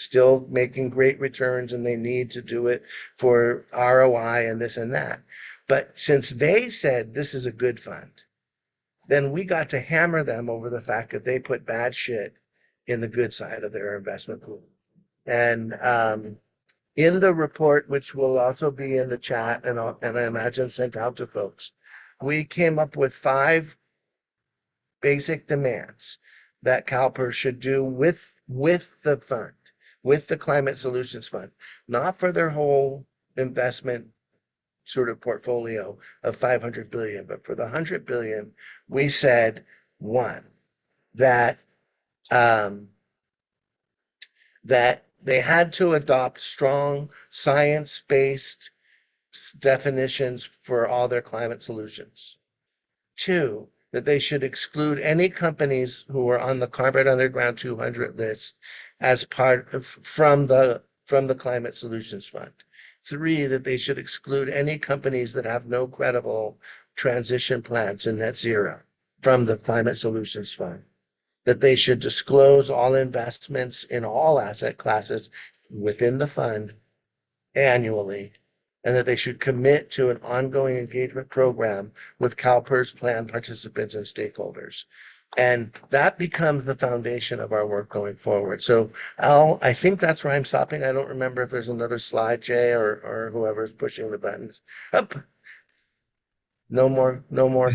still making great returns and they need to do it for ROI and this and that. But since they said this is a good fund, then we got to hammer them over the fact that they put bad shit in the good side of their investment pool. And in the report, which will also be in the chat and I imagine sent out to folks, we came up with 5 basic demands that CalPERS should do with the fund, with the Climate Solutions Fund, not for their whole investment sort of portfolio of 500 billion, but for the 100 billion, we said, one, that um, that they had to adopt strong science-based definitions for all their climate solutions. 2, that they should exclude any companies who are on the Carbon Underground 200 list as part of from the Climate Solutions Fund. 3, that they should exclude any companies that have no credible transition plan to net zero from the Climate Solutions Fund. That they should disclose all investments in all asset classes within the fund annually, and that they should commit to an ongoing engagement program with CalPERS plan participants and stakeholders. And that becomes the foundation of our work going forward. So Al, I think that's where I'm stopping. I don't remember if there's another slide, Jay, or whoever's pushing the buttons. Up. No more, no more.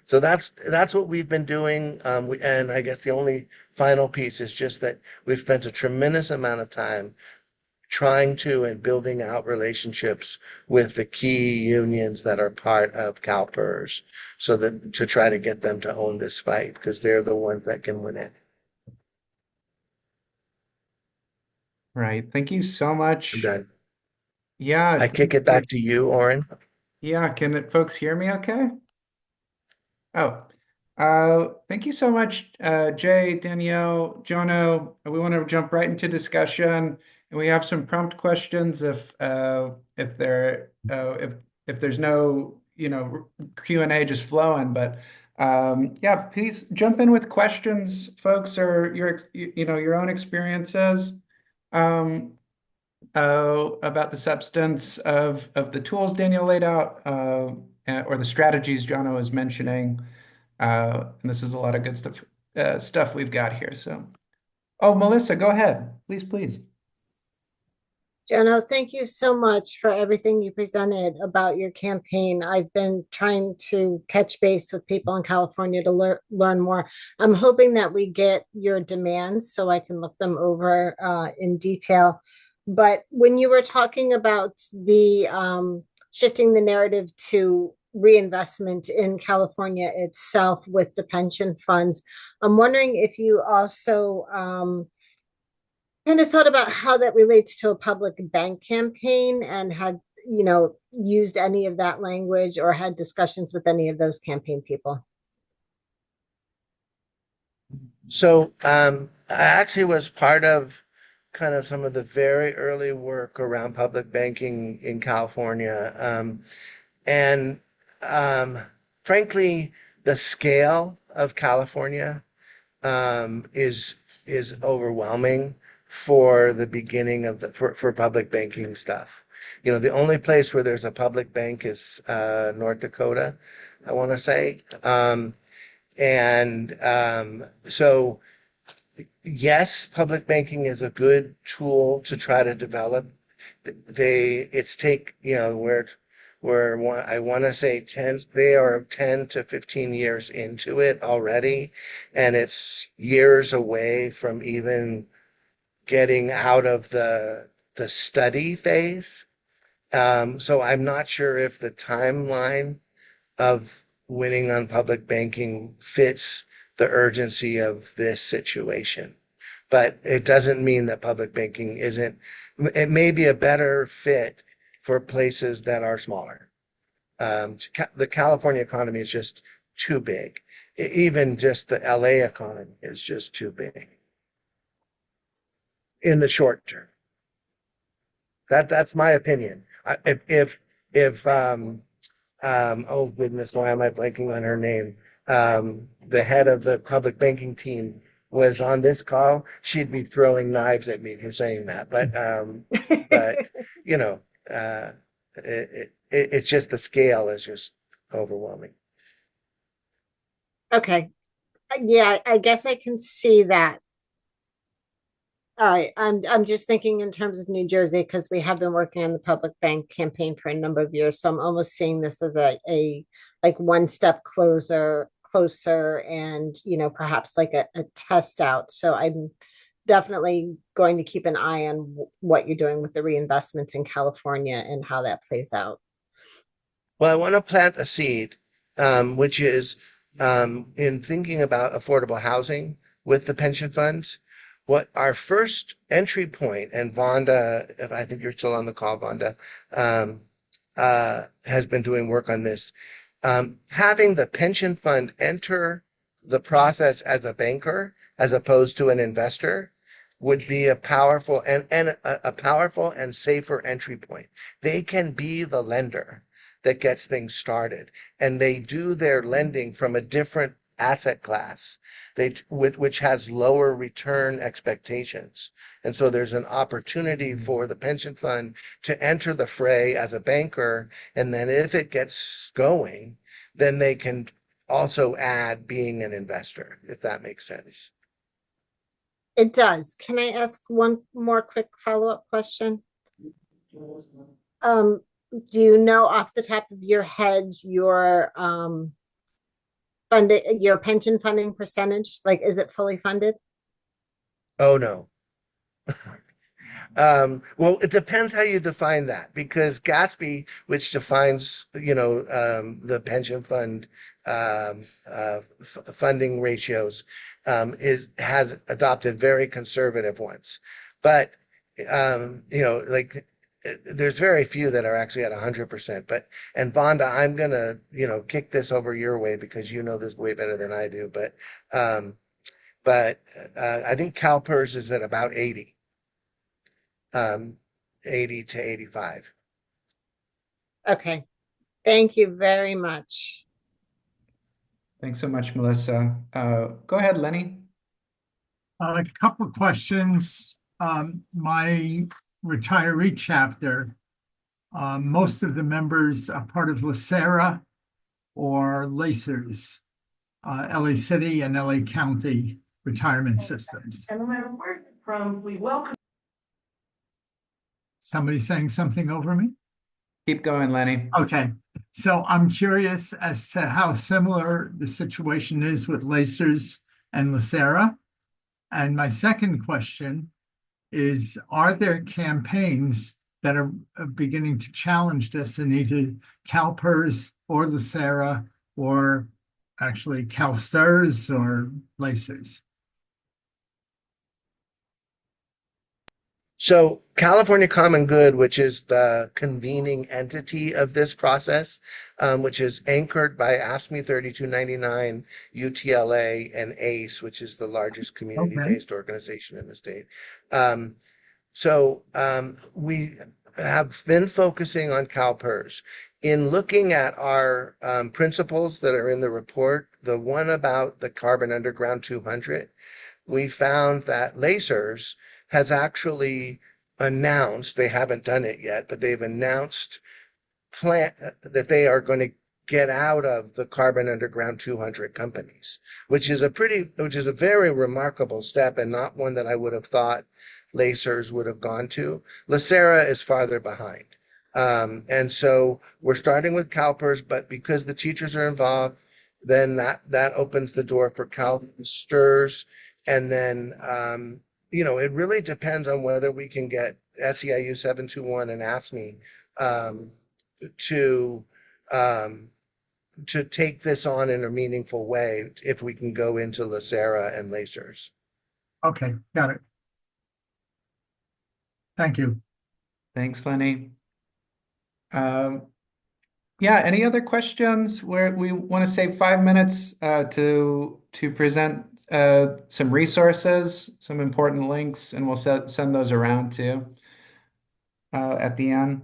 So that's what we've been doing. And I guess the only final piece is just that we've spent a tremendous amount of time trying to and building out relationships with the key unions that are part of CalPERS, so that to try to get them to own this fight, because they're the ones that can win it. Right. Thank you so I'm much. done. Yeah. I kick it back to you, Oren. Yeah. Can folks hear me okay? Oh, thank you so much, Jay, Danielle, Jono. We want to jump right into discussion, and we have some prompt questions if there if there's no Q&A just flowing. But yeah, please jump in with questions, folks, or your own experiences um, about the substance of the tools Daniel laid out, or the strategies Jono was mentioning. And this is a lot of good stuff we've got here. So, oh, Melissa, go ahead. Please, please. Jenna, thank you so much for everything you presented about your campaign. I've been trying to catch base with people in California to learn more. I'm hoping that we get your demands so I can look them over in detail. But when you were talking about the shifting the narrative to reinvestment in California itself with the pension funds, I'm wondering if you also kind of thought about how that relates to a public bank campaign and had, used any of that language or had discussions with any of those campaign people. So I actually was part of kind of some of the very early work around public banking in California. And frankly, the scale of California is overwhelming for the beginning of for public banking stuff. The only place where there's a public bank is North Dakota, I want to say. So yes, public banking is a good tool to try to develop. I want to say they are 10 to 15 years into it already, and it's years away from even getting out of the study phase. So I'm not sure if the timeline of winning on public banking fits the urgency of this situation. But it doesn't mean that public banking isn't, it may be a better fit for places that are smaller. The California economy is just too big. Even just the LA economy is just too big in the short term. That's my opinion. If oh goodness, why am I blanking on her name? The head of the public banking team was on this call, she'd be throwing knives at me for saying that. But it's just the scale is just overwhelming. Okay. Yeah, I guess I can see that. All right. I'm just thinking in terms of New Jersey because we have been working on the public bank campaign for a number of years. So I'm almost seeing this as a like one step closer and perhaps like a test out. So I'm definitely going to keep an eye on what you're doing with the reinvestments in California and how that plays out. Well, I want to plant a seed, which is in thinking about affordable housing with the pension funds. What our first entry point, and Vonda, if I think you're still on the call, Vonda, has been doing work on this. Having the pension fund enter the process as a banker as opposed to an investor would be a powerful and a powerful and safer entry point. They can be the lender that gets things started, and they do their lending from a different asset class which has lower return expectations. And so there's an opportunity for the pension fund to enter the fray as a banker, and then if it gets going, then they can also add being an investor, if that makes sense. It does. Can I ask one more quick follow-up question? Do you know off the top of your head your funding, your pension funding percentage? Like, is it fully funded? Oh no. Well, it depends how you define that, because GASB, which defines, the pension fund funding ratios, has adopted very conservative ones. But there's very few that are actually at 100%. And Vonda, I'm gonna kick this over your way because you know this way better than I do. But I think CalPERS is at about 80. 80 to 85. Okay. Thank you very much. Thanks so much, Melissa. Go ahead, Lenny. A couple of questions. My retiree chapter, most of the members are part of Lacera or Lacers. LA City and LA County retirement systems. And no matter where you're from, we welcome. Somebody saying something over me? Keep going, Lenny. Okay, so I'm curious as to how similar the situation is with Lacers and Lacera. And my second question is, are there campaigns that are beginning to challenge this in either CalPERS or Lacera, or actually CalSTRS or Lacers? So California Common Good, which is the convening entity of this process, which is anchored by AFSCME 3299, UTLA, and ACE, which is the largest community-based organization in the state. We have been focusing on CalPERS. In looking at our principles that are in the report, the one about the Carbon Underground 200, we found that Lacers has actually announced, they haven't done it yet, but they've announced that they are going to get out of the Carbon Underground 200 companies, which is a very remarkable step, and not one that I would have thought Lacers would have gone to. Lacera is farther behind. And so we're starting with CalPERS, but because the teachers are involved, then that opens the door for CalSTRS. And then, it really depends on whether we can get SEIU 721 and AFSCME to take this on in a meaningful way, if we can go into Lacera and Lacers. Okay, got it. Thank you. Thanks, Lenny. Yeah, any other questions? Where we want to save 5 minutes to present some resources, some important links, and we'll send those around too at the end.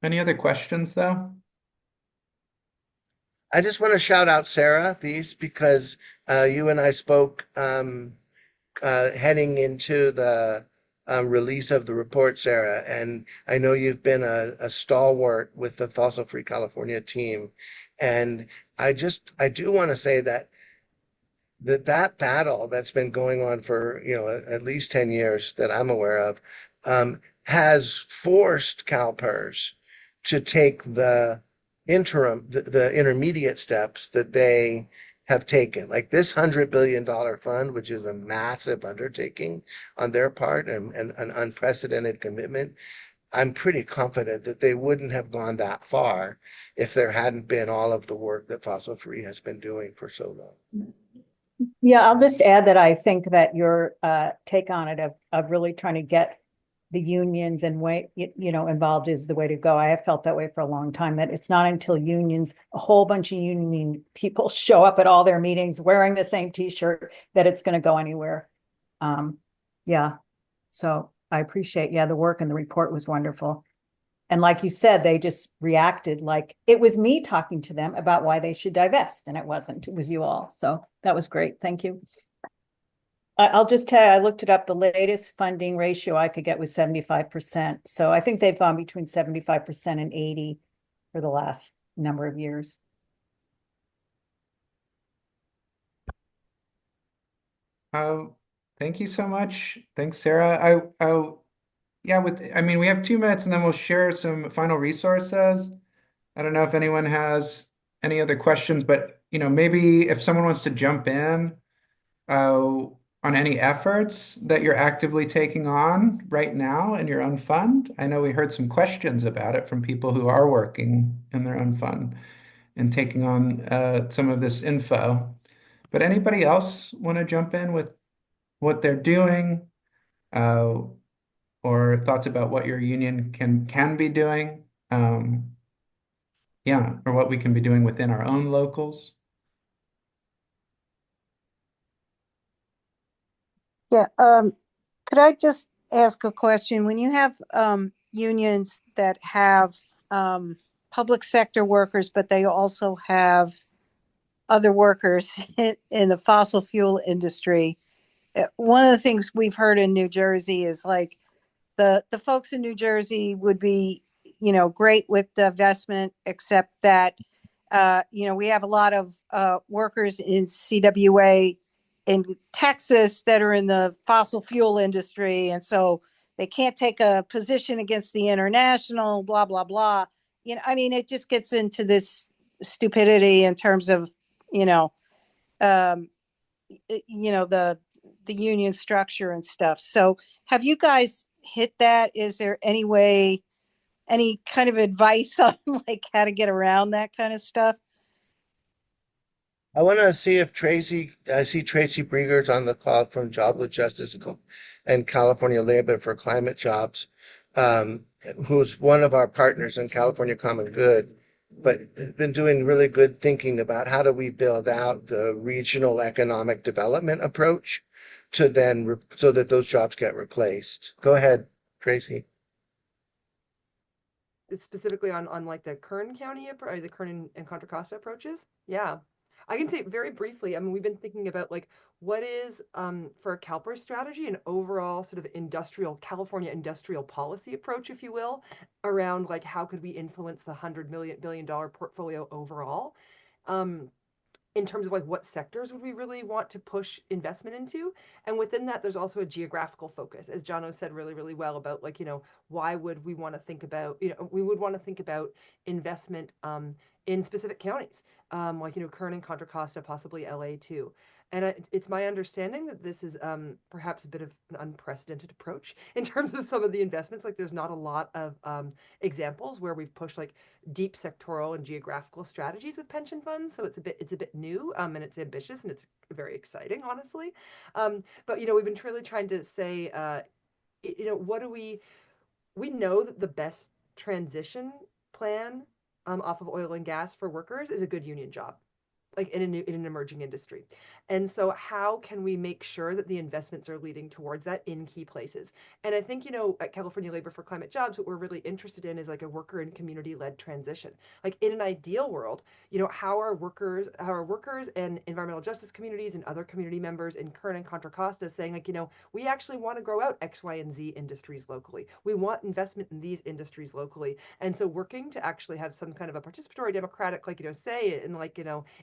Any other questions though? I just want to shout out Sarah Thies, because you and I spoke heading into the release of the report, Sarah, and I know you've been a stalwart with the Fossil Free California team. And I do want to say that battle that's been going on for, at least 10 years that I'm aware of, has forced CalPERS to take the intermediate steps that they have taken, like this $100 billion fund, which is a massive undertaking on their part and an unprecedented commitment. I'm pretty confident that they wouldn't have gone that far if there hadn't been all of the work that Fossil Free has been doing for so long. Yeah, I'll just add that I think that your take on it of really trying to get the unions and involved is the way to go. I have felt that way for a long time, that it's not until a whole bunch of union people show up at all their meetings wearing the same t-shirt, that it's going to go anywhere. Yeah. So I appreciate, the work, and the report was wonderful. And like you said, they just reacted like it was me talking to them about why they should divest, and it wasn't. It was you all. So that was great. Thank you. I'll just tell you, I looked it up. The latest funding ratio I could get was 75%. So I think they've gone between 75% and 80% for the last number of years. Thank you so much. Thanks, Sarah. We have 2 minutes and then we'll share some final resources. I don't know if anyone has any other questions, but maybe if someone wants to jump in on any efforts that you're actively taking on right now in your own fund. I know we heard some questions about it from people who are working in their own fund and taking on some of this info. But anybody else want to jump in with what they're doing or thoughts about what your union can be doing? Or what we can be doing within our own locals. Yeah, could I just ask a question? When you have unions that have public sector workers, but they also have other workers in the fossil fuel industry, one of the things we've heard in New Jersey is like the folks in New Jersey would be, great with divestment, except that we have a lot of workers in CWA in Texas that are in the fossil fuel industry. And so they can't take a position against the international, blah, blah, blah. I mean, it just gets into this stupidity in terms of, you know, um, the union structure and stuff. So have you guys hit that? Is there any kind of advice on like how to get around that kind of stuff? I want to see if I see Tracy Brieger's on the call from Jobless Justice and California Labor for Climate Jobs, um, who's one of our partners in California Common Good, but has been doing really good thinking about how do we build out the regional economic development approach to so that those jobs get replaced. Go ahead, Tracy. Specifically on like the Kern County or the Kern and Contra Costa approaches. Yeah. I can say very briefly, I mean, we've been thinking about like what is for a CalPERS strategy an overall sort of California industrial policy approach, if you will, around like how could we influence the $100 billion portfolio overall. Um, in terms of like what sectors would we really want to push investment into, and within that there's also a geographical focus, as Jono said really really well about like why would we want to think about we would want to think about investment in specific counties, like Kern and Contra Costa, possibly LA too. And it's my understanding that this is perhaps a bit of an unprecedented approach in terms of some of the investments. Like there's not a lot of examples where we've pushed like deep sectoral and geographical strategies with pension funds. So it's a bit new, and it's ambitious and it's very exciting, honestly. But we've been truly trying to say, what do we know that the best transition plan off of oil and gas for workers is a good union job, like in an emerging industry. And so how can we make sure that the investments are leading towards that in key places? And I think, at California Labor for Climate Jobs, what we're really interested in is like a worker and community led transition. Like in an ideal world, how are workers and environmental justice communities and other community members in Kern and Contra Costa saying like, we actually want to grow out X, Y, and Z industries locally. We want investment in these industries locally. And so working to actually have some kind of a participatory democratic, like, say in like,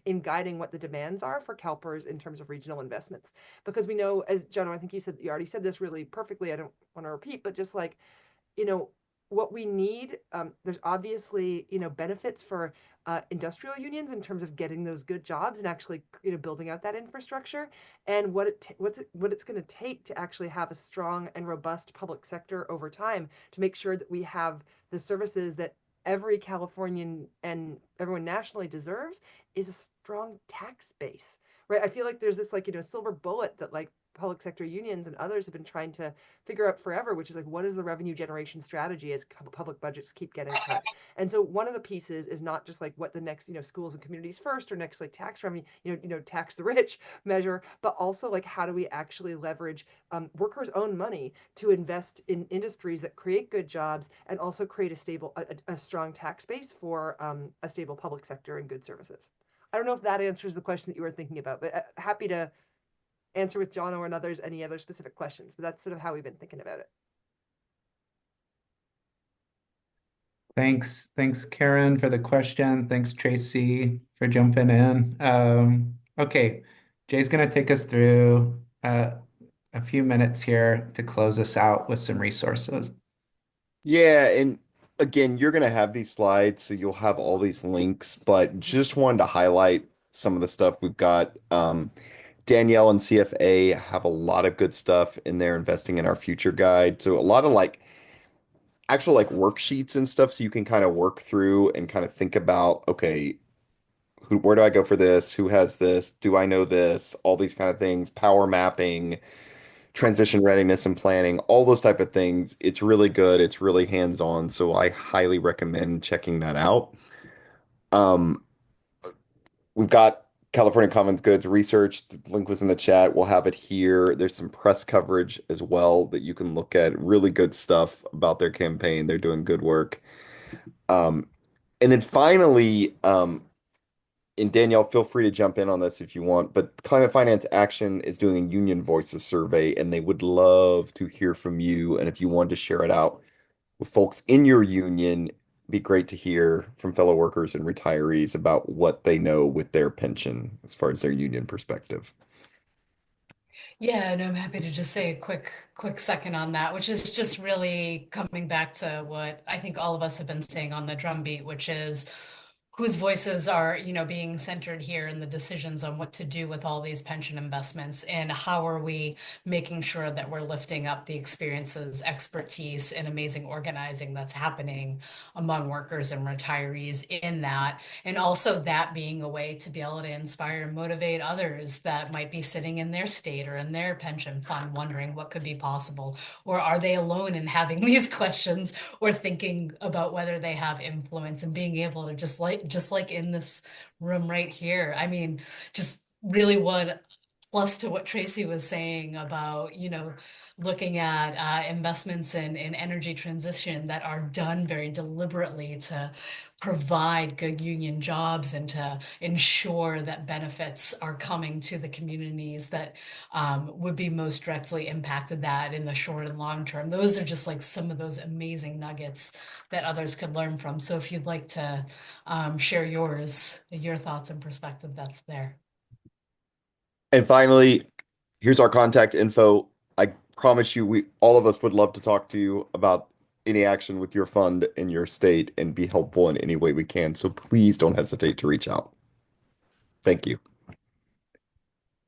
in guiding what the demands are for CalPERS in terms of regional investments. Because we know, as Jono, I think you already said this really perfectly, I don't want to repeat, but just like, what we need, there's obviously, benefits for industrial unions in terms of getting those good jobs and actually, building out that infrastructure, and what it's going to take to actually have a strong and robust public sector over time to make sure that we have the services that every Californian and everyone nationally deserves is a strong tax base, right? I feel like there's this like, silver bullet that like public sector unions and others have been trying to figure out forever, which is like, what is the revenue generation strategy as public budgets keep getting cut? And so one of the pieces is not just like what the next, schools and communities first or next like tax revenue, tax the rich measure, but also like how do we actually leverage workers' own money to invest in industries that create good jobs and also create a strong tax base for a stable public sector and good services. I don't know if that answers the question that you were thinking about, but happy to answer with John or others any other specific questions. But that's sort of how we've been thinking about it. Thanks, Karen, for the question. Thanks, Tracy, for jumping in. Okay, Jay's going to take us through a few minutes here to close us out with some resources. Yeah, and again, you're going to have these slides, so you'll have all these links, but just wanted to highlight some of the stuff we've got. Danielle and CFA have a lot of good stuff in there, investing in our future guide. So a lot of like actual like worksheets and stuff, so you can kind of work through and kind of think about, okay, where do I go for this? Who has this? Do I know this? All these kind of things, power mapping, transition readiness and planning, all those type of things. It's really good. It's really hands-on. So I highly recommend checking that out. Um, we've got California Commons Goods research. The link was in the chat. We'll have it here. There's some press coverage as well that you can look at. Really good stuff about their campaign. They're doing good work. Um, and then finally, and Danielle, feel free to jump in on this if you want, but Climate Finance Action is doing a Union Voices survey, and they would love to hear from you. And if you want to share it out with folks in your union, be great to hear from fellow workers and retirees about what they know with their pension as far as their union perspective. Yeah, and I'm happy to just say a quick second on that, which is just really coming back to what I think all of us have been saying on the drumbeat, which is whose voices are, being centered here in the decisions on what to do with all these pension investments, and how are we making sure that we're lifting up the experiences, expertise, and amazing organizing that's happening among workers and retirees in that. And also that being a way to be able to inspire and motivate others that might be sitting in their state or in their pension fund wondering what could be possible. Or are they alone in having these questions or thinking about whether they have influence, and being able to just like in this room right here. I mean, just really what plus to what Tracy was saying about, looking at investments in energy transition that are done very deliberately to provide good union jobs and to ensure that benefits are coming to the communities that would be most directly impacted that in the short and long term. Those are just like some of those amazing nuggets that others could learn from. So if you'd like to share your thoughts and perspective, that's there. And finally, here's our contact info. I promise you, all of us would love to talk to you about any action with your fund in your state and be helpful in any way we can. So please don't hesitate to reach out. Thank you.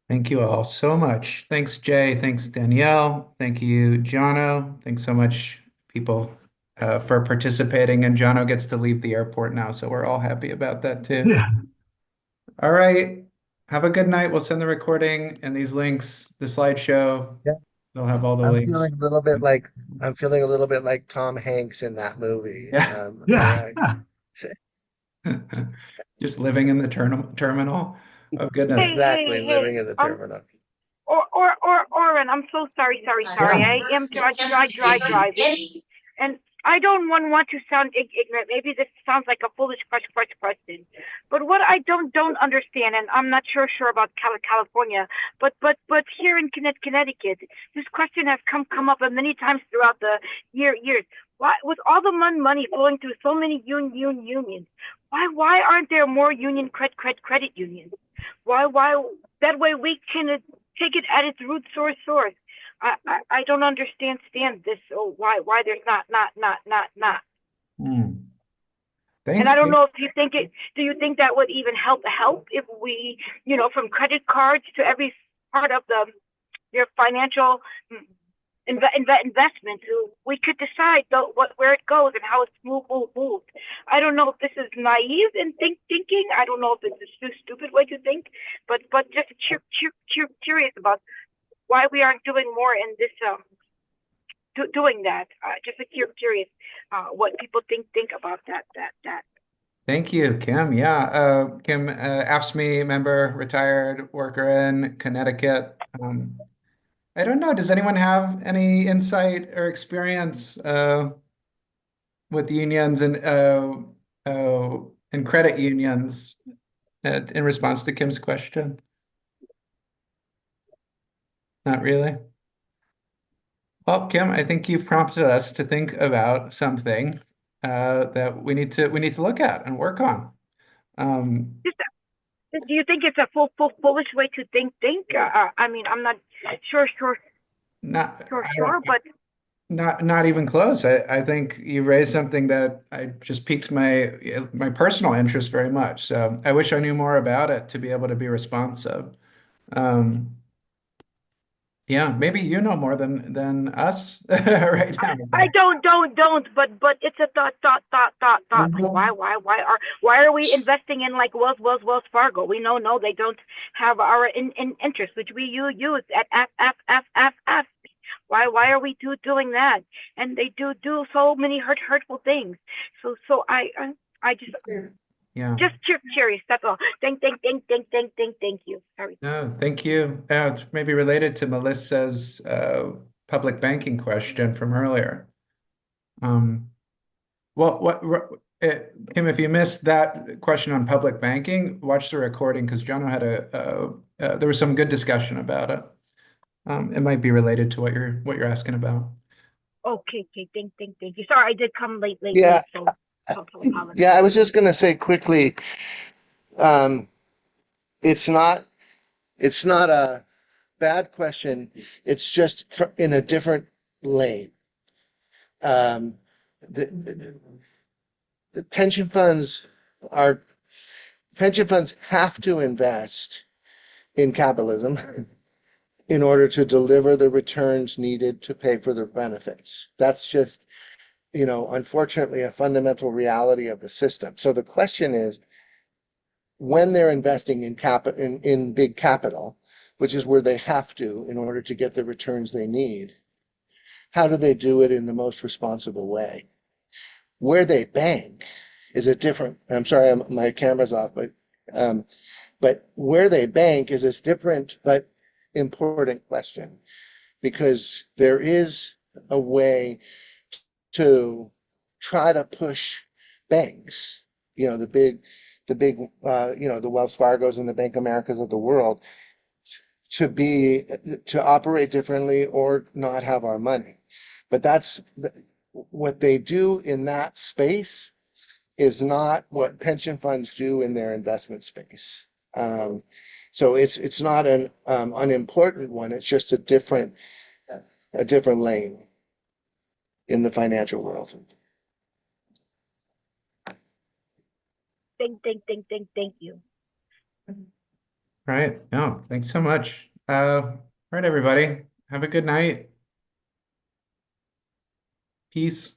Thank you all so much. Thanks, Jay. Thanks, Danielle. Thank you, Jono. Thanks so much, people, for participating. And Jono gets to leave the airport now, so we're all happy about that too. Yeah. All right. Have a good night. We'll send the recording and these links, the slideshow. Yeah. They'll have all the I'm links. feeling a little bit like I'm feeling a little bit like Tom Hanks in that movie. Yeah. Yeah. Just living in the terminal. Oh, goodness. Hey, Exactly, hey, living hey. in the terminal. Oren, I'm so sorry. Yeah. I am driving, and I don't want to sound ignorant. Maybe this sounds like a foolish question, but what I don't understand, and I'm not sure about California, but here in Connecticut, this question has come up many times throughout the years. Why, with all the money flowing through so many unions, why aren't there more union credit unions? Why that way we can take it at its root source. I don't understand this. Oh, why there's not. Hmm. And Thanks. I don't know if you think it. Do you think that would even help if we, from credit cards to every part of your financial investment, we could decide where it goes and how it's moved. I don't know if this is naive in thinking. I don't know if it's a stupid way to think, but just curious about why we aren't doing more in this doing that. Just curious what people think about that. Thank you, Kim. Yeah, Kim, AFSCME member, retired worker in Connecticut. I don't know. Does anyone have any insight or experience with unions and credit unions in response to Kim's question? Not really. Well, Kim, I think you've prompted us to think about something that we need to look at and work on. Just, do you think it's a foolish way to think? I mean, I'm not sure, Not, but not even close. I think you raised something that I just piqued my personal interest very much. So I wish I knew more about it to be able to be responsive. Um, yeah, maybe you know more than us right now. I don't, but it's a thought. Why are we investing in like Wells Fargo? We know, no, they don't have our in interest, which we use at F. Why are we doing that? And they do so many hurtful things. So I just Yeah. just curious. That's all. Thank you. Sorry. No, thank you. It's maybe related to Melissa's public banking question from earlier. Well, Kim, if you missed that question on public banking, watch the recording because Jono had there was some good discussion about it. It might be related to what you're asking about. Okay. Thank you. Sorry, I did come late. Yeah. So. Yeah, I was just going to say quickly, um, it's not a bad question. It's just in a different lane. Um, the, the are pension funds have to invest in capitalism in order to deliver the returns needed to pay for their benefits. That's just, unfortunately, a fundamental reality of the system. So the question is, when they're investing in big capital, which is where they have to in order to get the returns they need, how do they do it in the most responsible way? Where they bank is a different. I'm sorry, my camera's off, but where they bank is a different but important question, because there is a way to try to push banks, the Wells Fargos and the Bank Americas of the world to operate differently or not have our money. But what they do in that space is not what pension funds do in their investment space. So it's not an unimportant one. It's just a different lane in the financial world. Thank you. Right. No, thanks so much. All right, everybody. Have a good night. Peace.